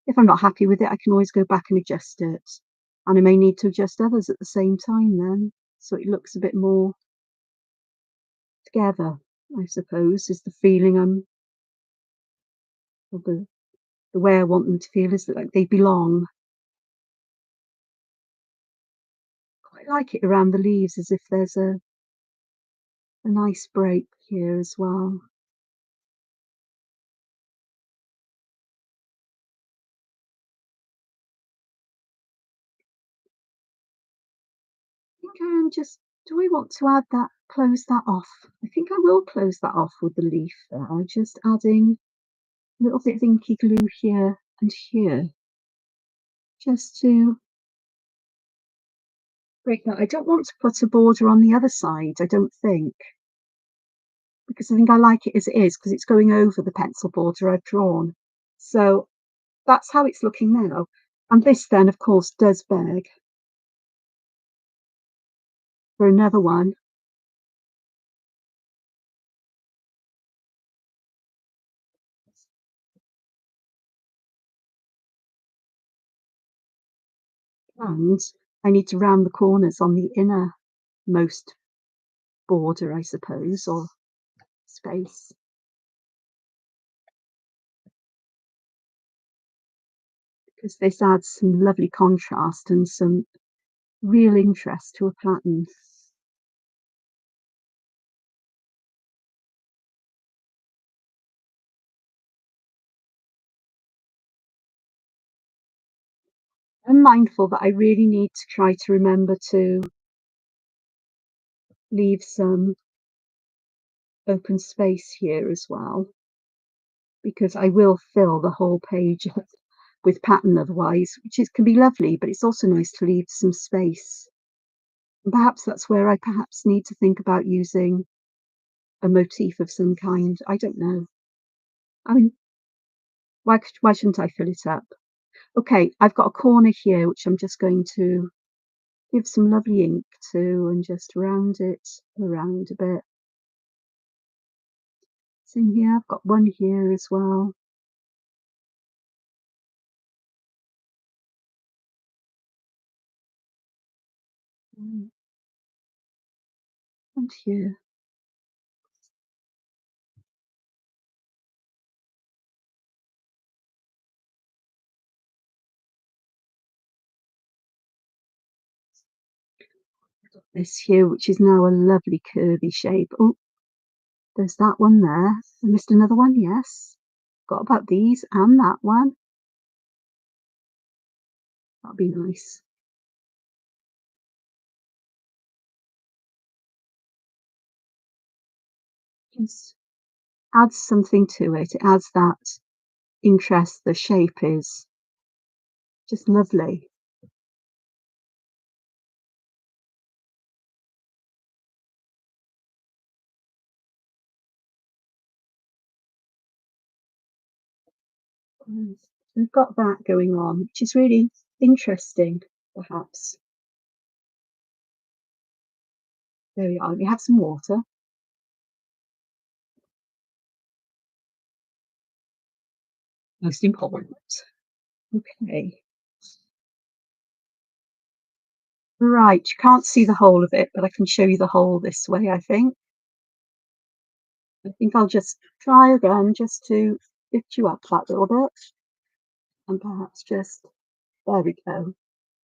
If I'm not happy with it, I can always go back and adjust it. And I may need to adjust others at the same time then, so it looks a bit more together, I suppose, is the feeling or the way I want them to feel is that like they belong. Quite like it around the leaves as if there's a nice break here as well. I think I am just do I want to add that close that off? I think I will close that off with the leaf there. I'm just adding a little bit of inky glue here and here, just to break that. I don't want to put a border on the other side, I don't think, because I think I like it as it is, because it's going over the pencil border I've drawn. So that's how it's looking now. And this then, of course, does beg for another one. And I need to round the corners on the innermost border, I suppose, or space, because this adds some lovely contrast and some real interest to a pattern. I'm mindful that I really need to try to remember to leave some open space here as well, because I will fill the whole page up with pattern otherwise, which is can be lovely, but it's also nice to leave some space. And perhaps that's where I perhaps need to think about using a motif of some kind. I don't know. I mean, why shouldn't I fill it up? Okay, I've got a corner here which I'm just going to give some lovely ink to and just round it around a bit. Same here, I've got one here as well. Mm, and here. This here, which is now a lovely curvy shape. Oh, there's that one there. I missed another one, yes. Got about these and that one. That'll be nice. Just adds something to it. It adds that interest. The shape is just lovely. Mm. We've got that going on, which is really interesting, perhaps. There we are. We have some water. Most important. Okay. Right, you can't see the whole of it, but I can show you the whole this way, I think. I think I'll just try again just to lift you up that little bit and perhaps just there we go.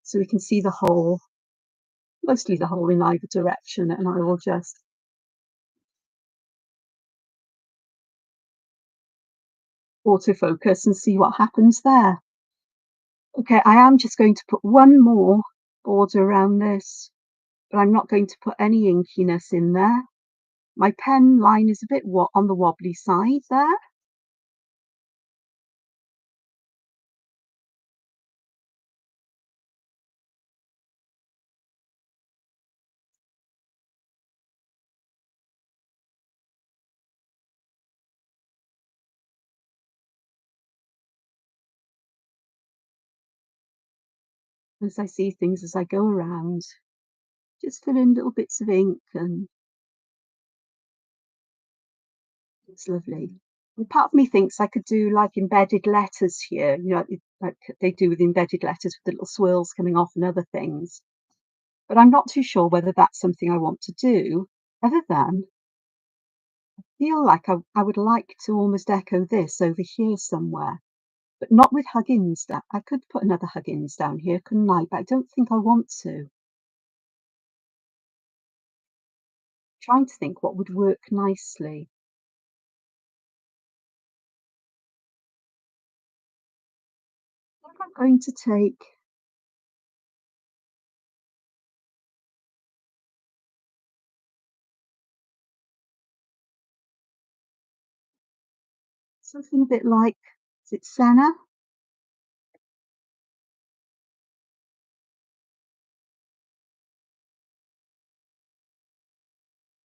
So we can see the whole, mostly the whole in either direction, and I will just autofocus and see what happens there. Okay, I am just going to put one more border around this, but I'm not going to put any inkiness in there. My pen line is a bit on the wobbly side there. as I see things as I go around, just fill in little bits of ink, and it's lovely. And part of me thinks I could do like embedded letters here, like they do with embedded letters with the little swirls coming off and other things. But I'm not too sure whether that's something I want to do, other than feel like I would like to almost echo this over here somewhere, but not with Huggins. That I could put another Huggins down here, couldn't I? But I don't think I want to. Trying to think what would work nicely. I think I'm going to take something a bit like, is it Senna?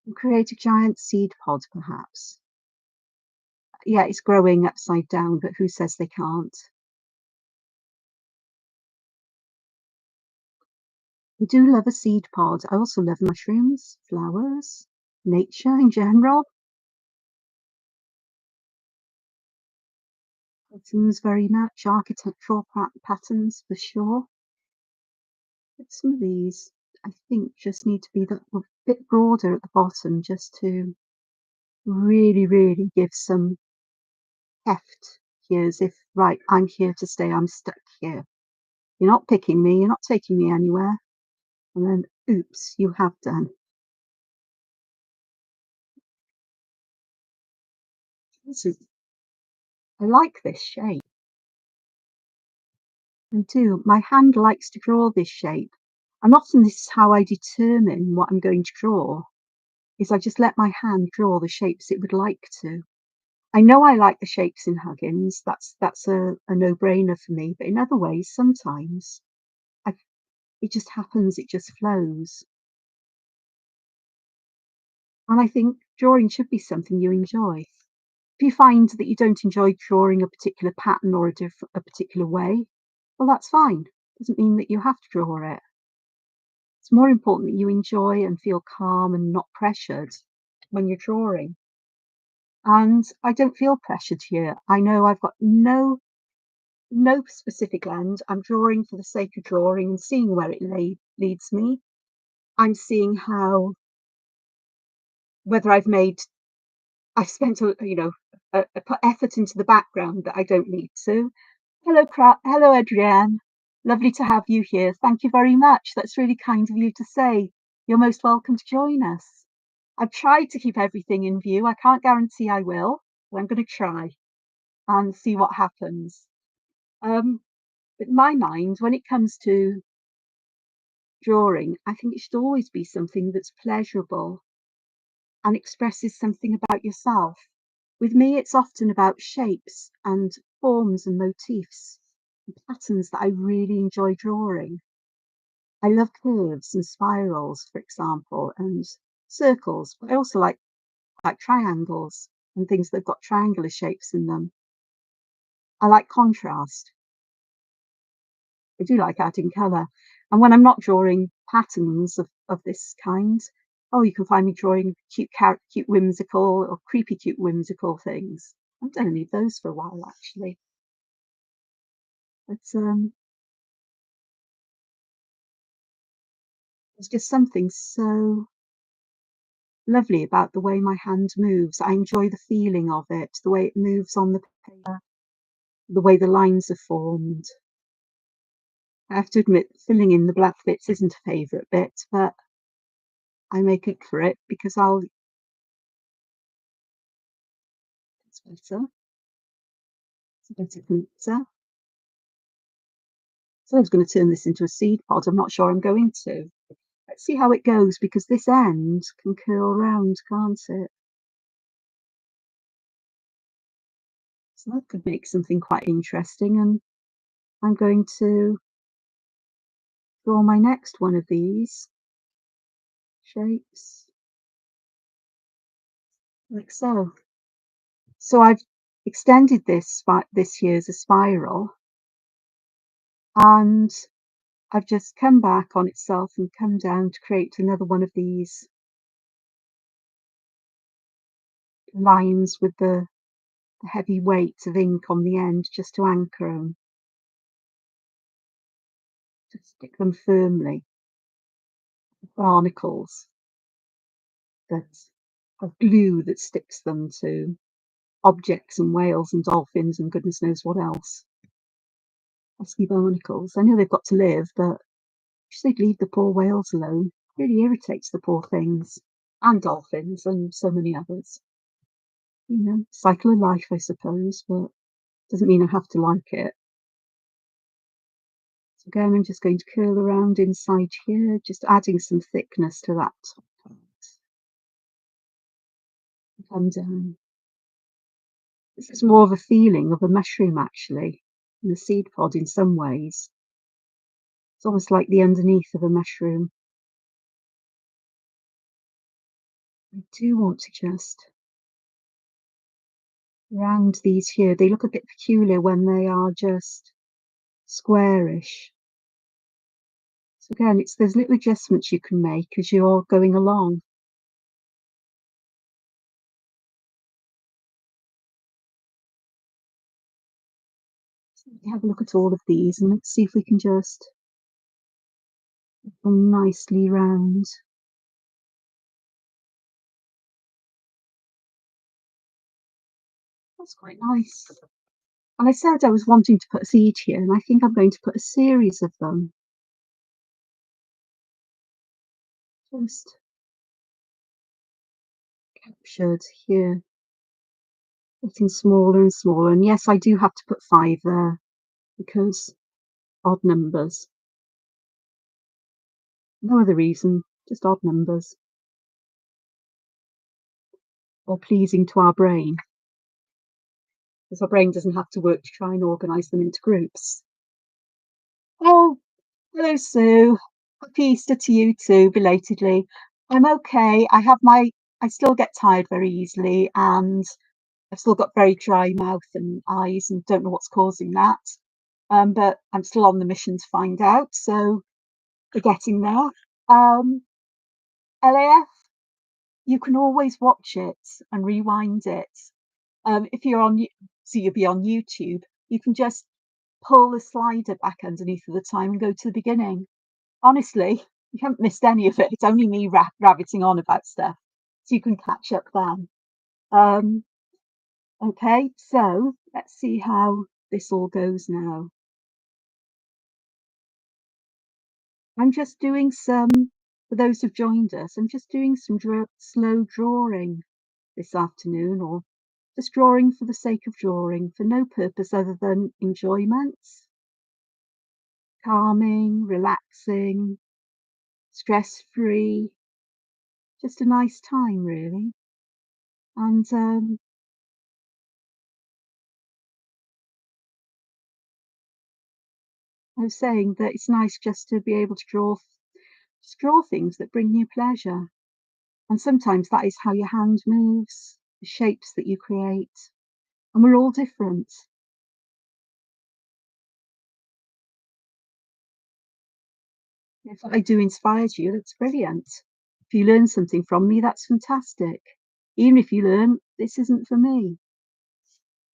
And create a giant seed pod, perhaps. Yeah, it's growing upside down, but who says they can't? I do love a seed pod. I also love mushrooms, flowers, nature in general. Patterns very much, architectural patterns for sure. But some of these, I think, just need to be a bit broader at the bottom just to really, really give some heft here, as if, right, I'm here to stay, I'm stuck here. You're not picking me, you're not taking me anywhere. And then, oops, you have done. This is, I like this shape. I do. My hand likes to draw this shape. And often this is how I determine what I'm going to draw, is I just let my hand draw the shapes it would like to. I know I like the shapes in Huggins. That's a no-brainer for me. But in other ways, sometimes I, it just happens, it just flows. And I think drawing should be something you enjoy. If you find that you don't enjoy drawing a particular pattern or a particular way, well, that's fine. Doesn't mean that you have to draw it. It's more important that you enjoy and feel calm and not pressured when you're drawing. And I don't feel pressured here. I know I've got no specific end. I'm drawing for the sake of drawing and seeing where it leads me. I'm seeing how whether I've spent put effort into the background that I don't need to. Hello, Adrienne. Lovely to have you here. Thank you very much. That's really kind of you to say. You're most welcome to join us. I've tried to keep everything in view. I can't guarantee I will, but I'm going to try and see what happens. Um, but in my mind, when it comes to drawing, I think it should always be something that's pleasurable and expresses something about yourself. With me, it's often about shapes and forms and motifs and patterns that I really enjoy drawing. I love curves and spirals, for example, and circles, but I also like triangles and things that've got triangular shapes in them. I like contrast. I do like adding colour. And when I'm not drawing patterns of this kind, oh, you can find me drawing cute whimsical or creepy cute whimsical things. I haven't done any of those for a while actually. But there's just something so lovely about the way my hand moves. I enjoy the feeling of it, the way it moves on the paper, the way the lines are formed. I have to admit, filling in the black bits isn't a favourite bit, but I make up for it because it's better. It's a better glitter. So I was going to turn this into a seed pod. I'm not sure I'm going to. Let's see how it goes because this end can curl round, can't it? So that could make something quite interesting. And I'm going to draw my next one of these shapes like so. So I've extended this year as a spiral, and I've just come back on itself and come down to create another one of these lines with the heavy weight of ink on the end just to anchor them, to stick them firmly. Barnacles that have glue that sticks them to objects and whales and dolphins and goodness knows what else. Pesky barnacles. I know they've got to live, but wish they'd leave the poor whales alone. Really irritates the poor things. And dolphins and so many others. You know, cycle of life, I suppose, but doesn't mean I have to like it. So again, I'm just going to curl around inside here, just adding some thickness to that top part. Come down. This is more of a feeling of a mushroom, actually, than a seed pod in some ways. It's almost like the underneath of a mushroom. I do want to just round these here. They look a bit peculiar when they are just squarish. So again, it's there's little adjustments you can make as you're going along. So have a look at all of these and let's see if we can just get them nicely round. That's quite nice. And I said I was wanting to put a seed here, and I think I'm going to put a series of them. Just captured here, getting smaller and smaller. And yes, I do have to put 5 there because odd numbers. No other reason, just odd numbers. Or pleasing to our brain, because our brain doesn't have to work to try and organise them into groups. Oh, hello, Sue. Happy Easter to you too, belatedly. I'm okay. I still get tired very easily, and I've still got very dry mouth and eyes, and don't know what's causing that. But I'm still on the mission to find out, so we're getting there. LAF, you can always watch it and rewind it. If you're on, so you'll be on YouTube, you can just pull the slider back underneath at the time and go to the beginning. Honestly, you haven't missed any of it. It's only me rabbiting on about stuff, so you can catch up then. Um, okay, so let's see how this all goes now. I'm just doing some, for those who've joined us, I'm just doing some slow drawing this afternoon, or just drawing for the sake of drawing, for no purpose other than enjoyment, calming, relaxing, stress-free, just a nice time really. And I was saying that it's nice just to be able to just draw things that bring you pleasure. And sometimes that is how your hand moves, the shapes that you create. And we're all different. If what I do inspires you, that's brilliant. If you learn something from me, that's fantastic. Even if you learn, this isn't for me.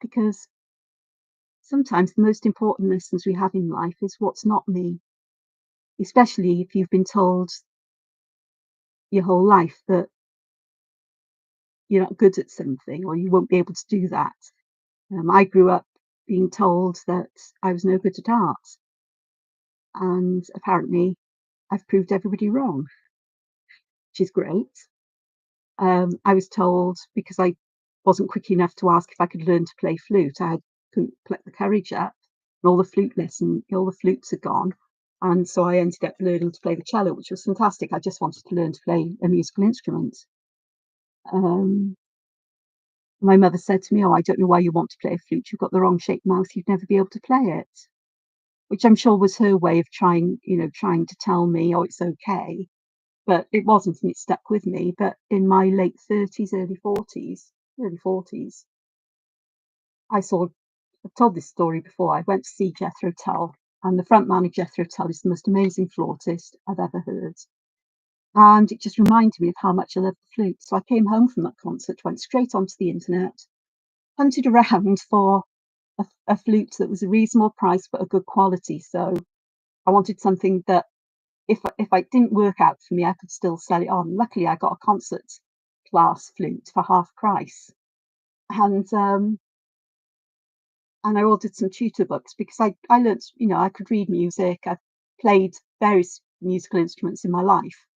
Because sometimes the most important lessons we have in life is what's not me, especially if you've been told your whole life that you're not good at something or you won't be able to do that. I grew up being told that I was no good at art, and apparently I've proved everybody wrong, which is great. I was told because I wasn't quick enough to ask if I could learn to play flute, couldn't pluck the courage up, and all the flutes had gone, and so I ended up learning to play the cello, which was fantastic. I just wanted to learn to play a musical instrument. Um, my mother said to me, "Oh, I don't know why you want to play a flute. You've got the wrong shaped mouth. You'd never be able to play it." Which I'm sure was her way of trying to tell me, "Oh, it's okay." But it wasn't, and it stuck with me. But in my late 30s, early 40s, I saw I've told this story before. I went to see Jethro Tull, and the front man of Jethro Tull is the most amazing flautist I've ever heard. And it just reminded me of how much I love the flute. So I came home from that concert, went straight onto the internet, hunted around for a flute that was a reasonable price but a good quality. So I wanted something that if I didn't work out for me, I could still sell it on. Luckily, I got a concert class flute for half price, and I ordered some tutor books because I learnt, I could read music. I've played various musical instruments in my life,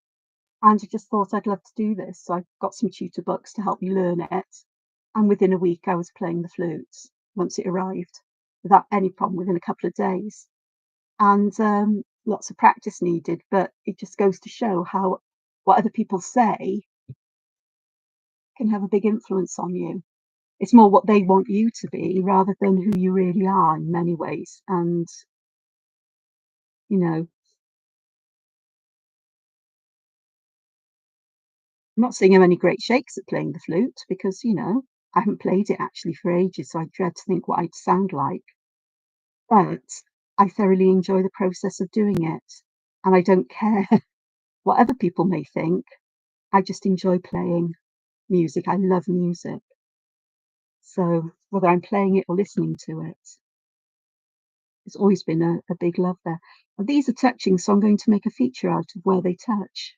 and I just thought I'd love to do this. So I got some tutor books to help me learn it, and within a week I was playing the flute once it arrived without any problem within a couple of days. And lots of practice needed, but it just goes to show how what other people say can have a big influence on you. It's more what they want you to be rather than who you really are in many ways. And, you know, I'm not saying I'm any great shakes at playing the flute because, I haven't played it actually for ages, so I dread to think what I'd sound like. But I thoroughly enjoy the process of doing it. And I don't care what other people may think. I just enjoy playing music. I love music. So whether I'm playing it or listening to it, it's always been a big love there. And these are touching, so I'm going to make a feature out of where they touch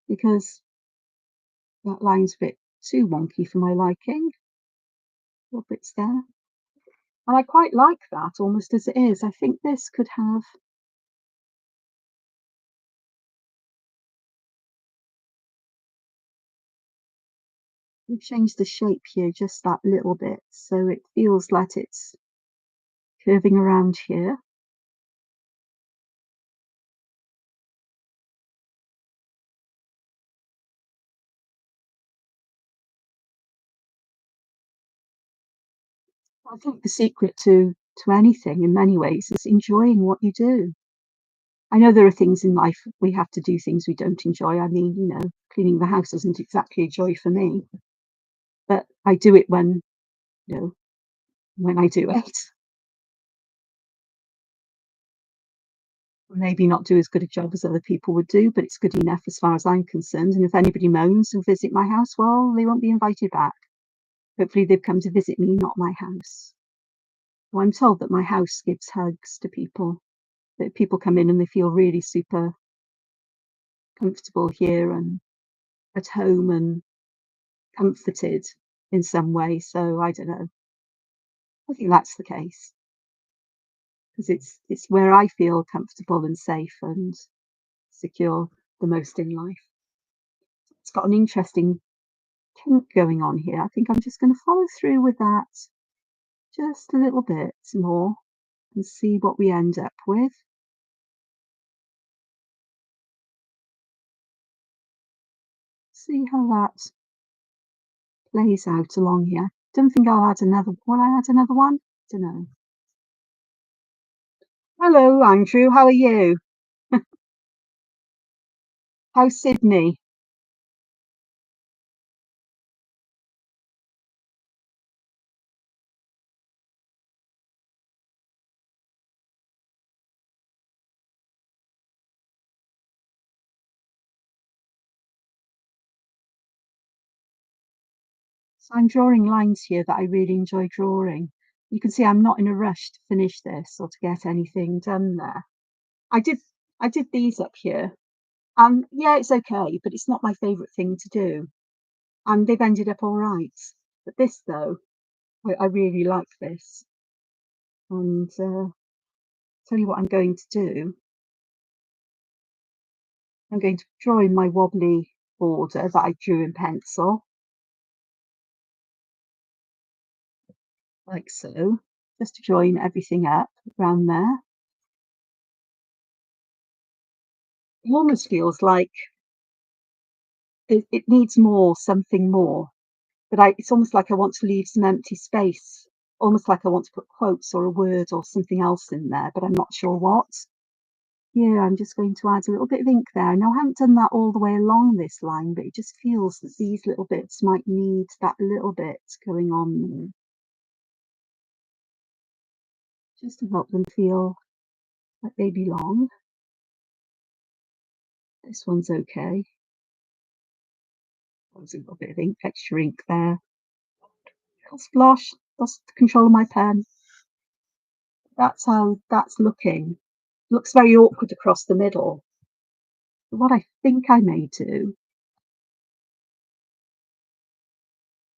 because that line's a bit too wonky for my liking. Little bits there. And I quite like that almost as it is. I think this could have we've changed the shape here just that little bit so it feels like it's curving around here. I think the secret to anything in many ways is enjoying what you do. I know there are things in life we have to do things we don't enjoy. I mean, cleaning the house isn't exactly a joy for me, but I do it you know, when I do it. Maybe not do as good a job as other people would do, but it's good enough as far as I'm concerned. And if anybody moans and visit my house, well, they won't be invited back. Hopefully they've come to visit me, not my house. Well, I'm told that my house gives hugs to people, that people come in and they feel really super comfortable here and at home and comforted in some way. So I don't know. I think that's the case because it's where I feel comfortable and safe and secure the most in life. It's got an interesting kink going on here. I think I'm just going to follow through with that just a little bit more and see what we end up with. See how that plays out along here. Don't think I'll add another. Will I add another one? Don't know. Hello, Andrew. How are you? How's Sydney? So I'm drawing lines here that I really enjoy drawing. You can see I'm not in a rush to finish this or to get anything done there. I did I did these up here. Yeah, it's okay, but it's not my favourite thing to do. And they've ended up all right. But this though, I really like this. And tell you what I'm going to do. I'm going to draw in my wobbly border that I drew in pencil, like so, just to join everything up around there. It almost feels like it needs more, something more. But it's almost like I want to leave some empty space, almost like I want to put quotes or a word or something else in there, but I'm not sure what. Yeah, I'm just going to add a little bit of ink there. Now, I haven't done that all the way along this line, but it just feels that these little bits might need that little bit going on there. just to help them feel like they belong. This one's okay. There's a little bit of ink, extra ink there. Little splosh, lost control of my pen. That's how that's looking. Looks very awkward across the middle. But what I think I may do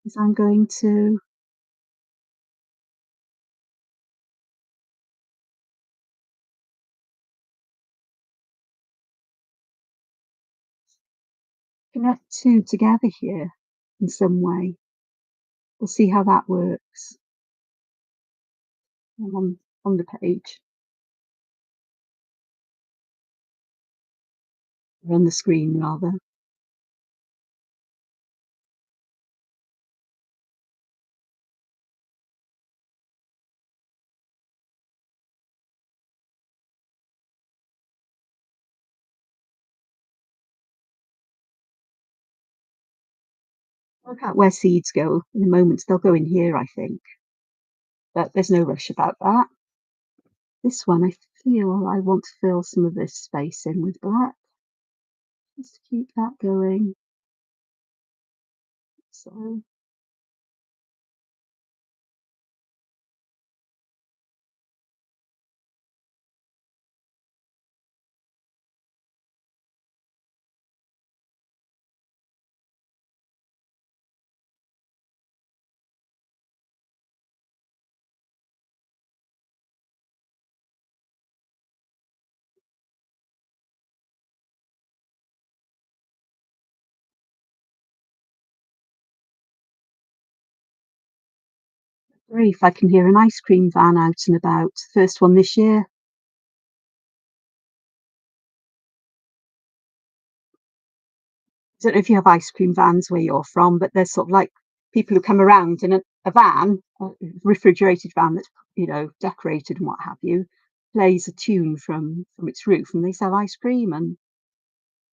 is I'm going to connect two together here in some way. We'll see how that works on the page, or on the screen rather. Work out where seeds go in a moment. They'll go in here, I think, but there's no rush about that. This one, I feel I want to fill some of this space in with black, just to keep that going. So grief, I can hear an ice cream van out and about. First one this year. I don't know if you have ice cream vans where you're from, but there's sort of like people who come around in a van, a refrigerated van that's, decorated and what have you, plays a tune from its roof, and they sell ice cream and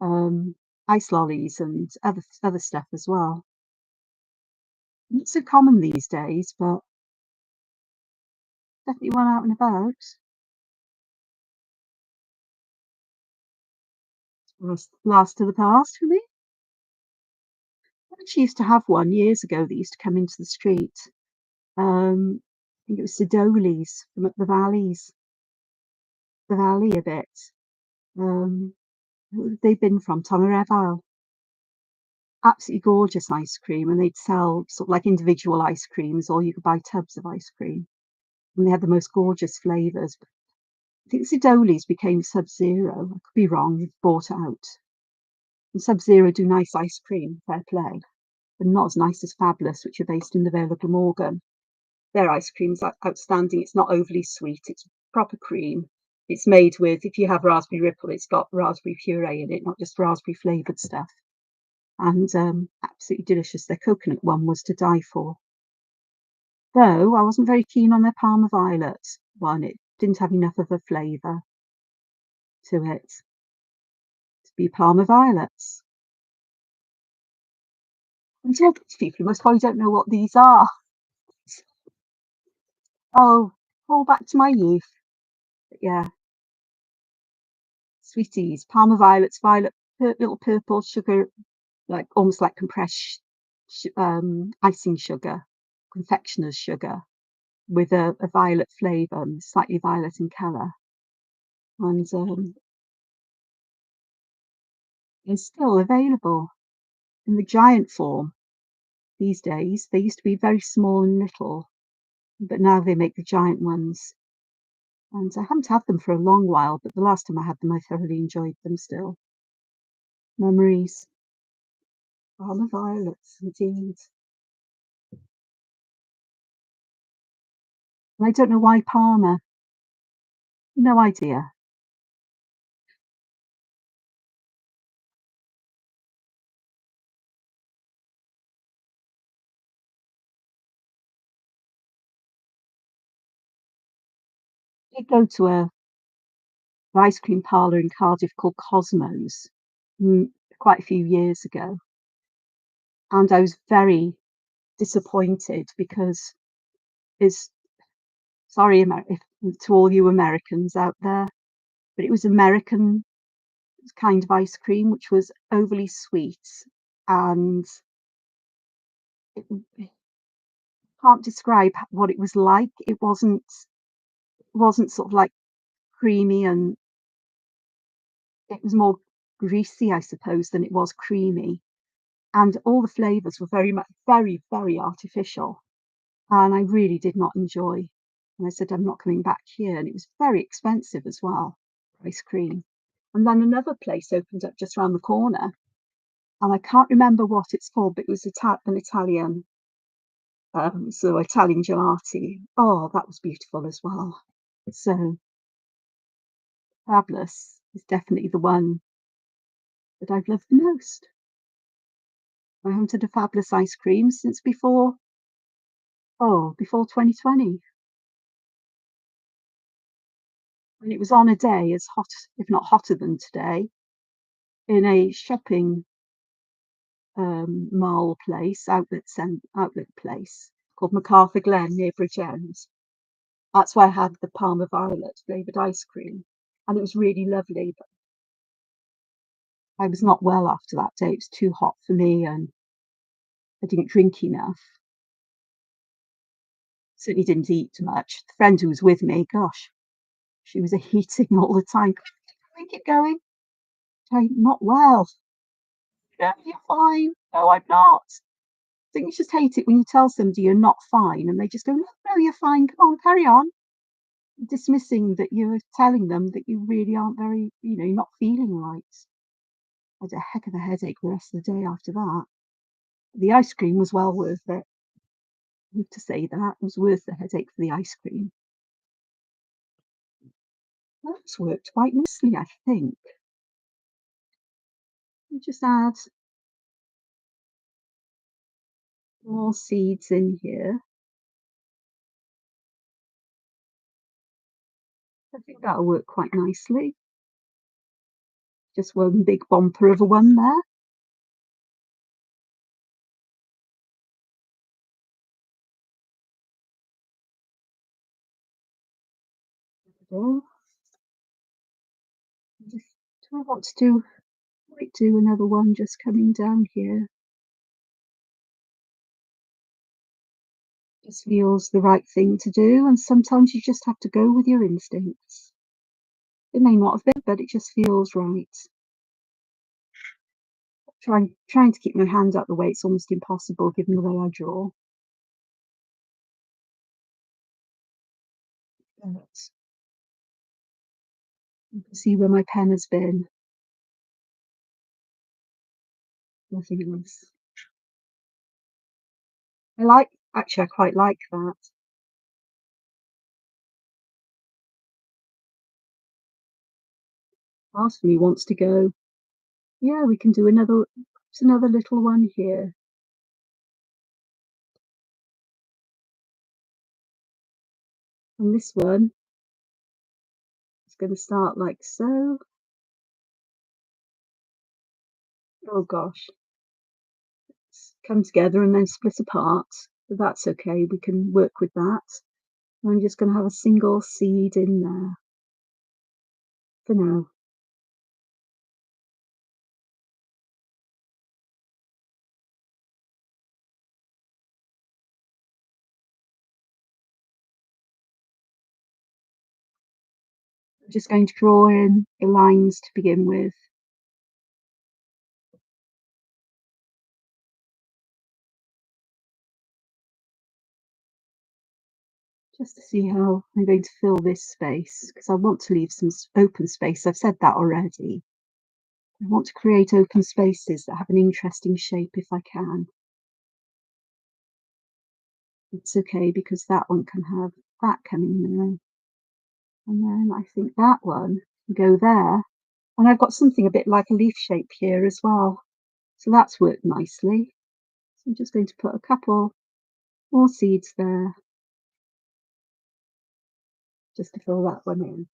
um, ice lollies and other stuff as well. Not so common these days, but definitely one out and about. Last of the past for me. I actually used to have one years ago that used to come into the street. I think it was Sidoli's from up the valley a bit. Um, who have they been from? Tomareval. Absolutely gorgeous ice cream, and they'd sell sort of like individual ice creams, or you could buy tubs of ice cream, and they had the most gorgeous flavors. I think Sidoli's became Sub-Zero. I could be wrong. It's bought out. And Sub-Zero do nice ice cream, fair play, but not as nice as Fabulous, which are based in the Vale of Glamorgan. Their ice cream's outstanding. It's not overly sweet. It's proper cream. It's made with, if you have raspberry ripple, it's got raspberry puree in it, not just raspberry flavoured stuff. And absolutely delicious. Their coconut one was to die for. Though I wasn't very keen on their Parma Violet one. It didn't have enough of a flavour to it to be Parma Violets. I'm talking to people who most probably don't know what these are. Oh, all back to my youth. But yeah, sweeties, Parma Violets, little purple sugar, like almost like compressed icing sugar, confectioner's sugar, with a violet flavour, slightly violet in colour. And they're still available in the giant form these days. They used to be very small and little, but now they make the giant ones. And I haven't had them for a long while, but the last time I had them, I thoroughly enjoyed them still. Memories. Parma violets, indeed. And I don't know why Parma. No idea. I did go to a ice cream parlour in Cardiff called Cosmos quite a few years ago, and I was very disappointed because it's Sorry, if to all you Americans out there, but it was American kind of ice cream, which was overly sweet, and it can't describe what it was like. It wasn't sort of like creamy, and it was more greasy, I suppose, than it was creamy, and all the flavors were very, very artificial, and I really did not enjoy. And I said, "I'm not coming back here," and it was very expensive as well, ice cream. And then another place opened up just round the corner, and I can't remember what it's called, but it was an Italian, so Italian gelati. Oh, that was beautiful as well. So Fabulous is definitely the one that I've loved the most. I haven't had a Fabulous ice cream since before 2020, when it was on a day as hot, if not hotter than today, in a shopping, mall place, outlet place called MacArthur Glen near Bridgend. That's where I had the Parma Violet flavoured ice cream, and it was really lovely, but I was not well after that day. It was too hot for me, and I didn't drink enough. Certainly didn't eat much. The friend who was with me, gosh, she was eating all the time. Keep going. I'm not well. Yeah, you're fine. No, I'm not. I think you just hate it when you tell somebody you're not fine and they just go, no, no, you're fine. Come on, carry on. Dismissing that you're telling them that you really aren't you're not feeling right. I had a heck of a headache the rest of the day after that. The ice cream was well worth it. I have to say that it was worth the headache for the ice cream. That's worked quite nicely, I think. You just add more seeds in here. I think that'll work quite nicely. Just one big bumper of a one there. There. Just, do I want to do, might do another one just coming down here. Just feels the right thing to do, and sometimes you just have to go with your instincts. It may not have been, but it just feels right. Trying to keep my hand out the way, it's almost impossible given the way I draw. But you can see where my pen has been. Nothing else. Actually, I quite like that. Part of me wants to go, yeah, we can do another little one here. And this one is going to start like so. Oh gosh, come together and then split apart. But that's okay, we can work with that. I'm just going to have a single seed in there for now. I'm just going to draw in the lines to begin with. Just to see how I'm going to fill this space, because I want to leave some open space. I've said that already. I want to create open spaces that have an interesting shape if I can. It's okay because that one can have that coming there. And then I think that one can go there. And I've got something a bit like a leaf shape here as well. So that's worked nicely. So I'm just going to put a couple more seeds there just to fill that one in.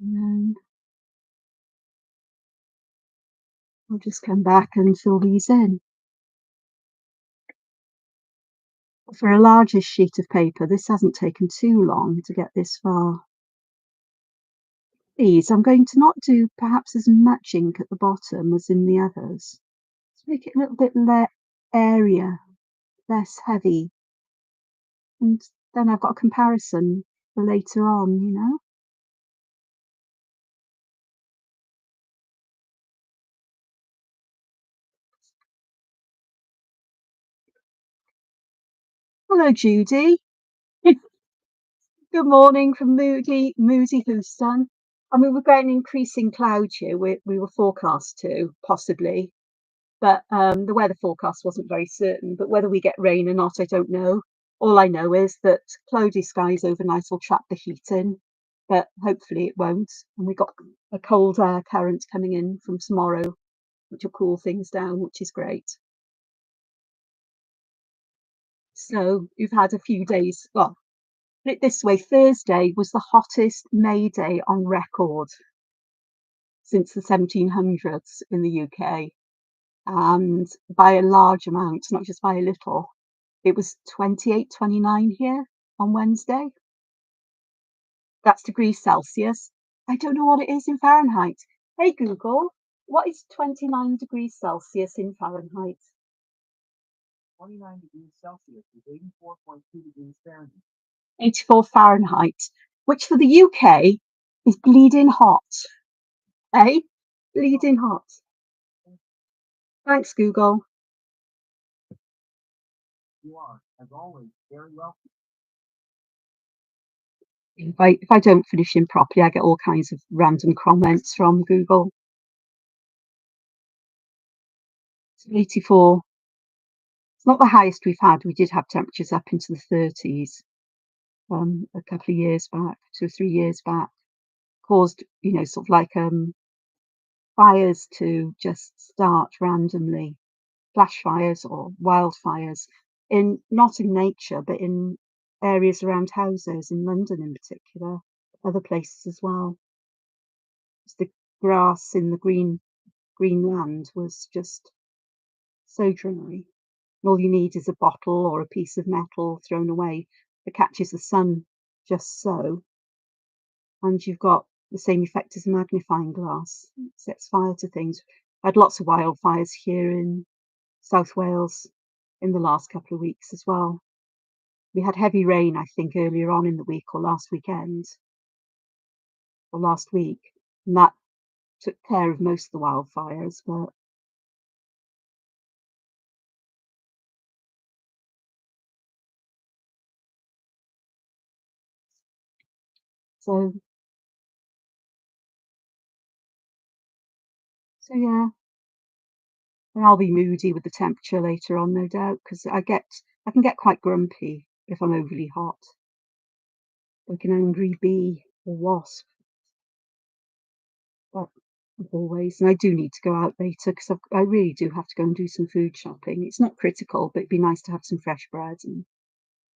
And then I'll just come back and fill these in. For a larger sheet of paper, this hasn't taken too long to get this far. These, I'm going to not do perhaps as much ink at the bottom as in the others. Let's make it a little bit airier, less heavy. And then I've got a comparison for later on, you know. Hello, Judy. Good morning from Moody Houston. I mean, we're getting increasing cloud here. We were forecast to, possibly, but the weather forecast wasn't very certain. But whether we get rain or not, I don't know. All I know is that cloudy skies overnight will trap the heat in, but hopefully it won't. And we got a cold air current coming in from tomorrow, which will cool things down, which is great. So you've had a few days. Well, put it this way: Thursday was the hottest May day on record since the 1700s in the UK, and by a large amount, not just by a little. It was 28, 29 here on Wednesday. That's degrees Celsius. I don't know what it is in Fahrenheit. Hey Google, what is 29 degrees Celsius in Fahrenheit? 29 degrees Celsius is 84.2 degrees Fahrenheit. 84 Fahrenheit, which for the UK is bleeding hot. Eh? Bleeding hot. Thanks, Google. You are, as always, very welcome. If I don't finish him properly, I get all kinds of random comments from Google. It's 84. It's not the highest we've had. We did have temperatures up into the 30s a couple of years back, 2 or 3 years back. Caused, sort of like fires to just start randomly, flash fires or wildfires, not in nature, but in areas around houses, in London in particular, other places as well. The grass in the green land was just so dry. All you need is a bottle or a piece of metal thrown away that catches the sun just so, and you've got the same effect as a magnifying glass. It sets fire to things. I had lots of wildfires here in South Wales in the last couple of weeks as well. We had heavy rain, I think, earlier on in the week or last weekend or last week, and that took care of most of the wildfires. But so yeah, and I'll be moody with the temperature later on, no doubt, because I can get quite grumpy if I'm overly hot, like an angry bee or wasp. But always, and I do need to go out later because I really do have to go and do some food shopping. It's not critical, but it'd be nice to have some fresh bread and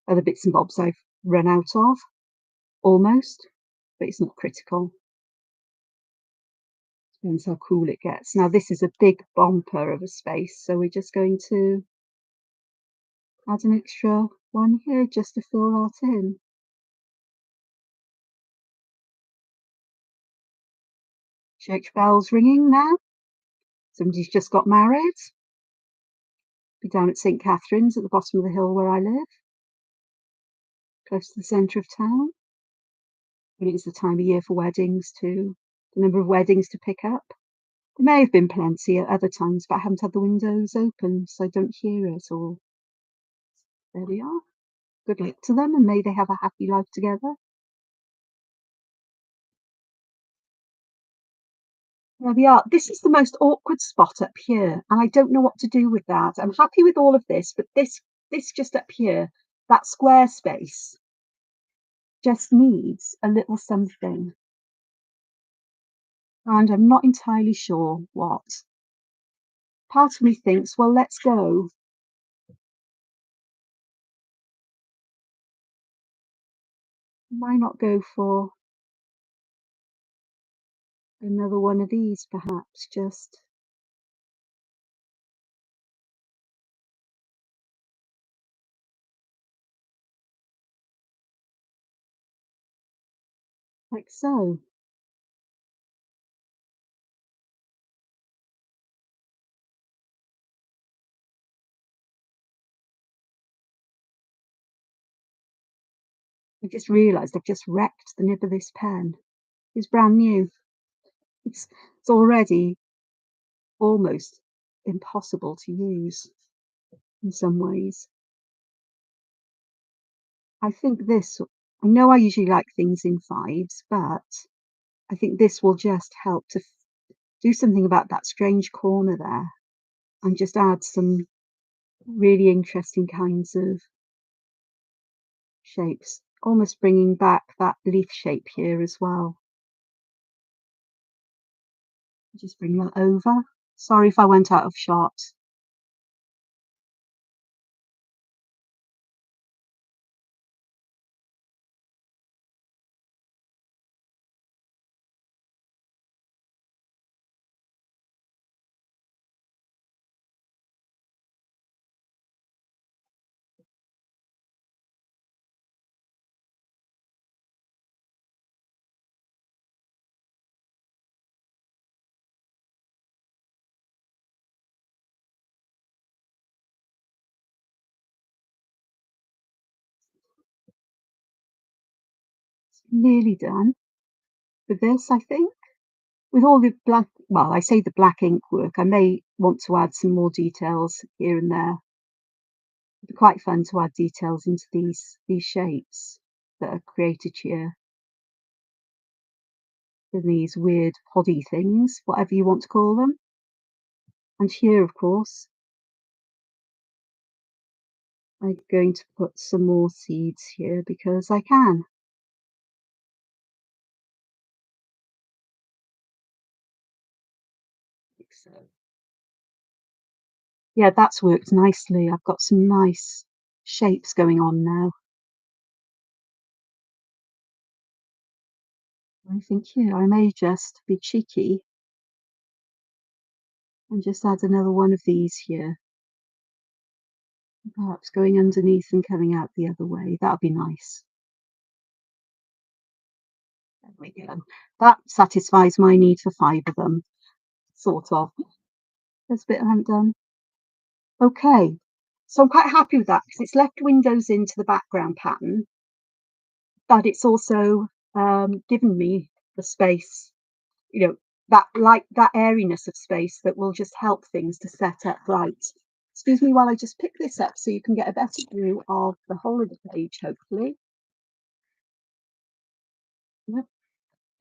other bits and bobs I've run out of almost, but it's not critical. Depends how cool it gets. Now this is a big bumper of a space, so we're just going to add an extra one here just to fill that in. Church bells ringing now. Somebody's just got married. Be down at St Catherine's at the bottom of the hill where I live, close to the centre of town. It is the time of year for weddings too. The number of weddings to pick up. There may have been plenty at other times, but I haven't had the windows open, so I don't hear it all. There we are. Good luck to them, and may they have a happy life together. There we are. This is the most awkward spot up here, and I don't know what to do with that. I'm happy with all of this, but this just up here, that square space, just needs a little something. And I'm not entirely sure what. Part of me thinks, well, let's go. Why not go for another one of these, perhaps? Just like so. I just realised I've just wrecked the nib of this pen. It's brand new. It's already almost impossible to use in some ways. I think this I know I usually like things in fives, but I think this will just help to do something about that strange corner there and just add some really interesting kinds of shapes, almost bringing back that leaf shape here as well. Just bring that over. Sorry if I went out of shot. It's nearly done with this, I think. With all the black, well, I say the black ink work, I may want to add some more details here and there. It'd be quite fun to add details into these shapes that are created here in these weird poddy things, whatever you want to call them. And here, of course, I'm going to put some more seeds here because I can. Like so. Yeah, that's worked nicely. I've got some nice shapes going on now. I think here I may just be cheeky and just add another one of these here. Perhaps going underneath and coming out the other way. That'll be nice. There we go. That satisfies my need for 5 of them, sort of. There's a bit I haven't done. Okay, so I'm quite happy with that because it's left windows into the background pattern, but it's also given me the space, you know, that like that airiness of space that will just help things to set up right. Excuse me while I just pick this up so you can get a better view of the whole of the page, hopefully. Yep,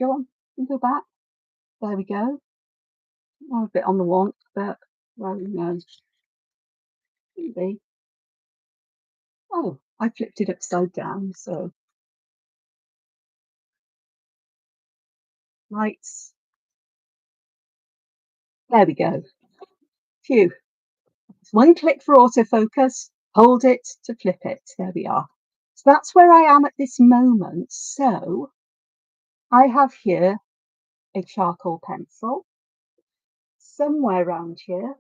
go on, and go back. There we go. Oh, a bit on the want, but well, you know, maybe. Oh, I flipped it upside down, so lights. There we go. Phew. It's one click for autofocus, hold it to flip it. There we are. So that's where I am at this moment. So I have here a charcoal pencil. Somewhere around here,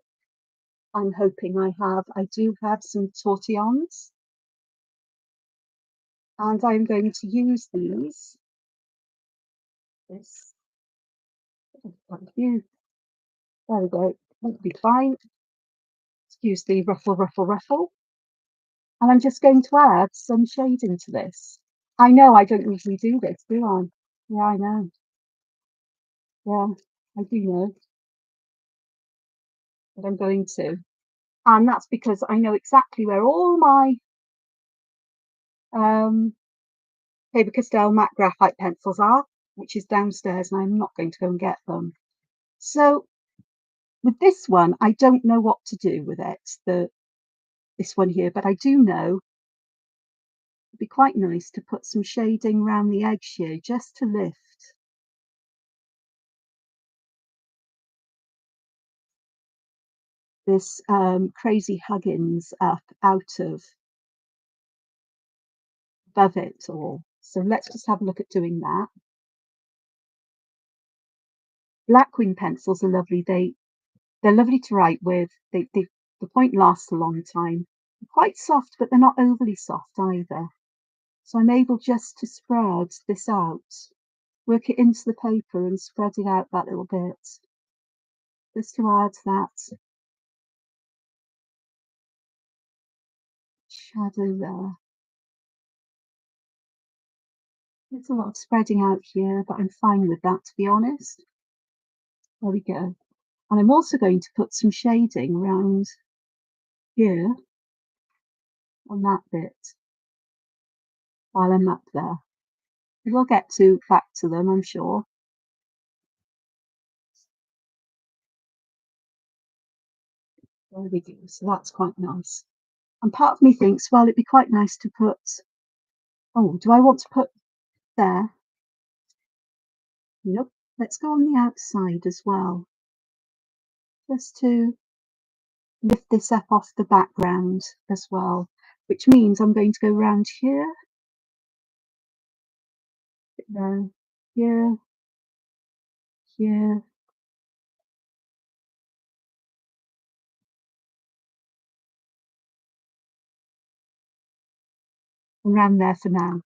I'm hoping I do have some tortillons. And I'm going to use these. This, thank you. There we go. That'll be fine. Excuse the ruffle, ruffle, ruffle. And I'm just going to add some shading to this. I know I don't usually do this, do I? Yeah, I know. Yeah, I do know, but I'm going to. And that's because I know exactly where all my um, Faber-Castell matte graphite pencils are, which is downstairs, and I'm not going to go and get them. So with this one, I don't know what to do with it, this one here, but I do know it'd be quite nice to put some shading around the edge here just to lift this crazy Huggins up out of above it all. So let's just have a look at doing that. Blackwing pencils are lovely. They're lovely to write with. The point lasts a long time. They're quite soft, but they're not overly soft either. So I'm able just to spread this out work it into the paper and spread it out that little bit, just to add that shadow there. There's a lot of spreading out here, but I'm fine with that, to be honest. There we go. And I'm also going to put some shading around here on that bit while I'm up there. We'll get back to them, I'm sure. There we go. So that's quite nice. And part of me thinks, well, it'd be quite nice to put. Oh, do I want to put there? Nope. Let's go on the outside as well, just to lift this up off the background as well, which means I'm going to go around here, there, here, here, and around there for now.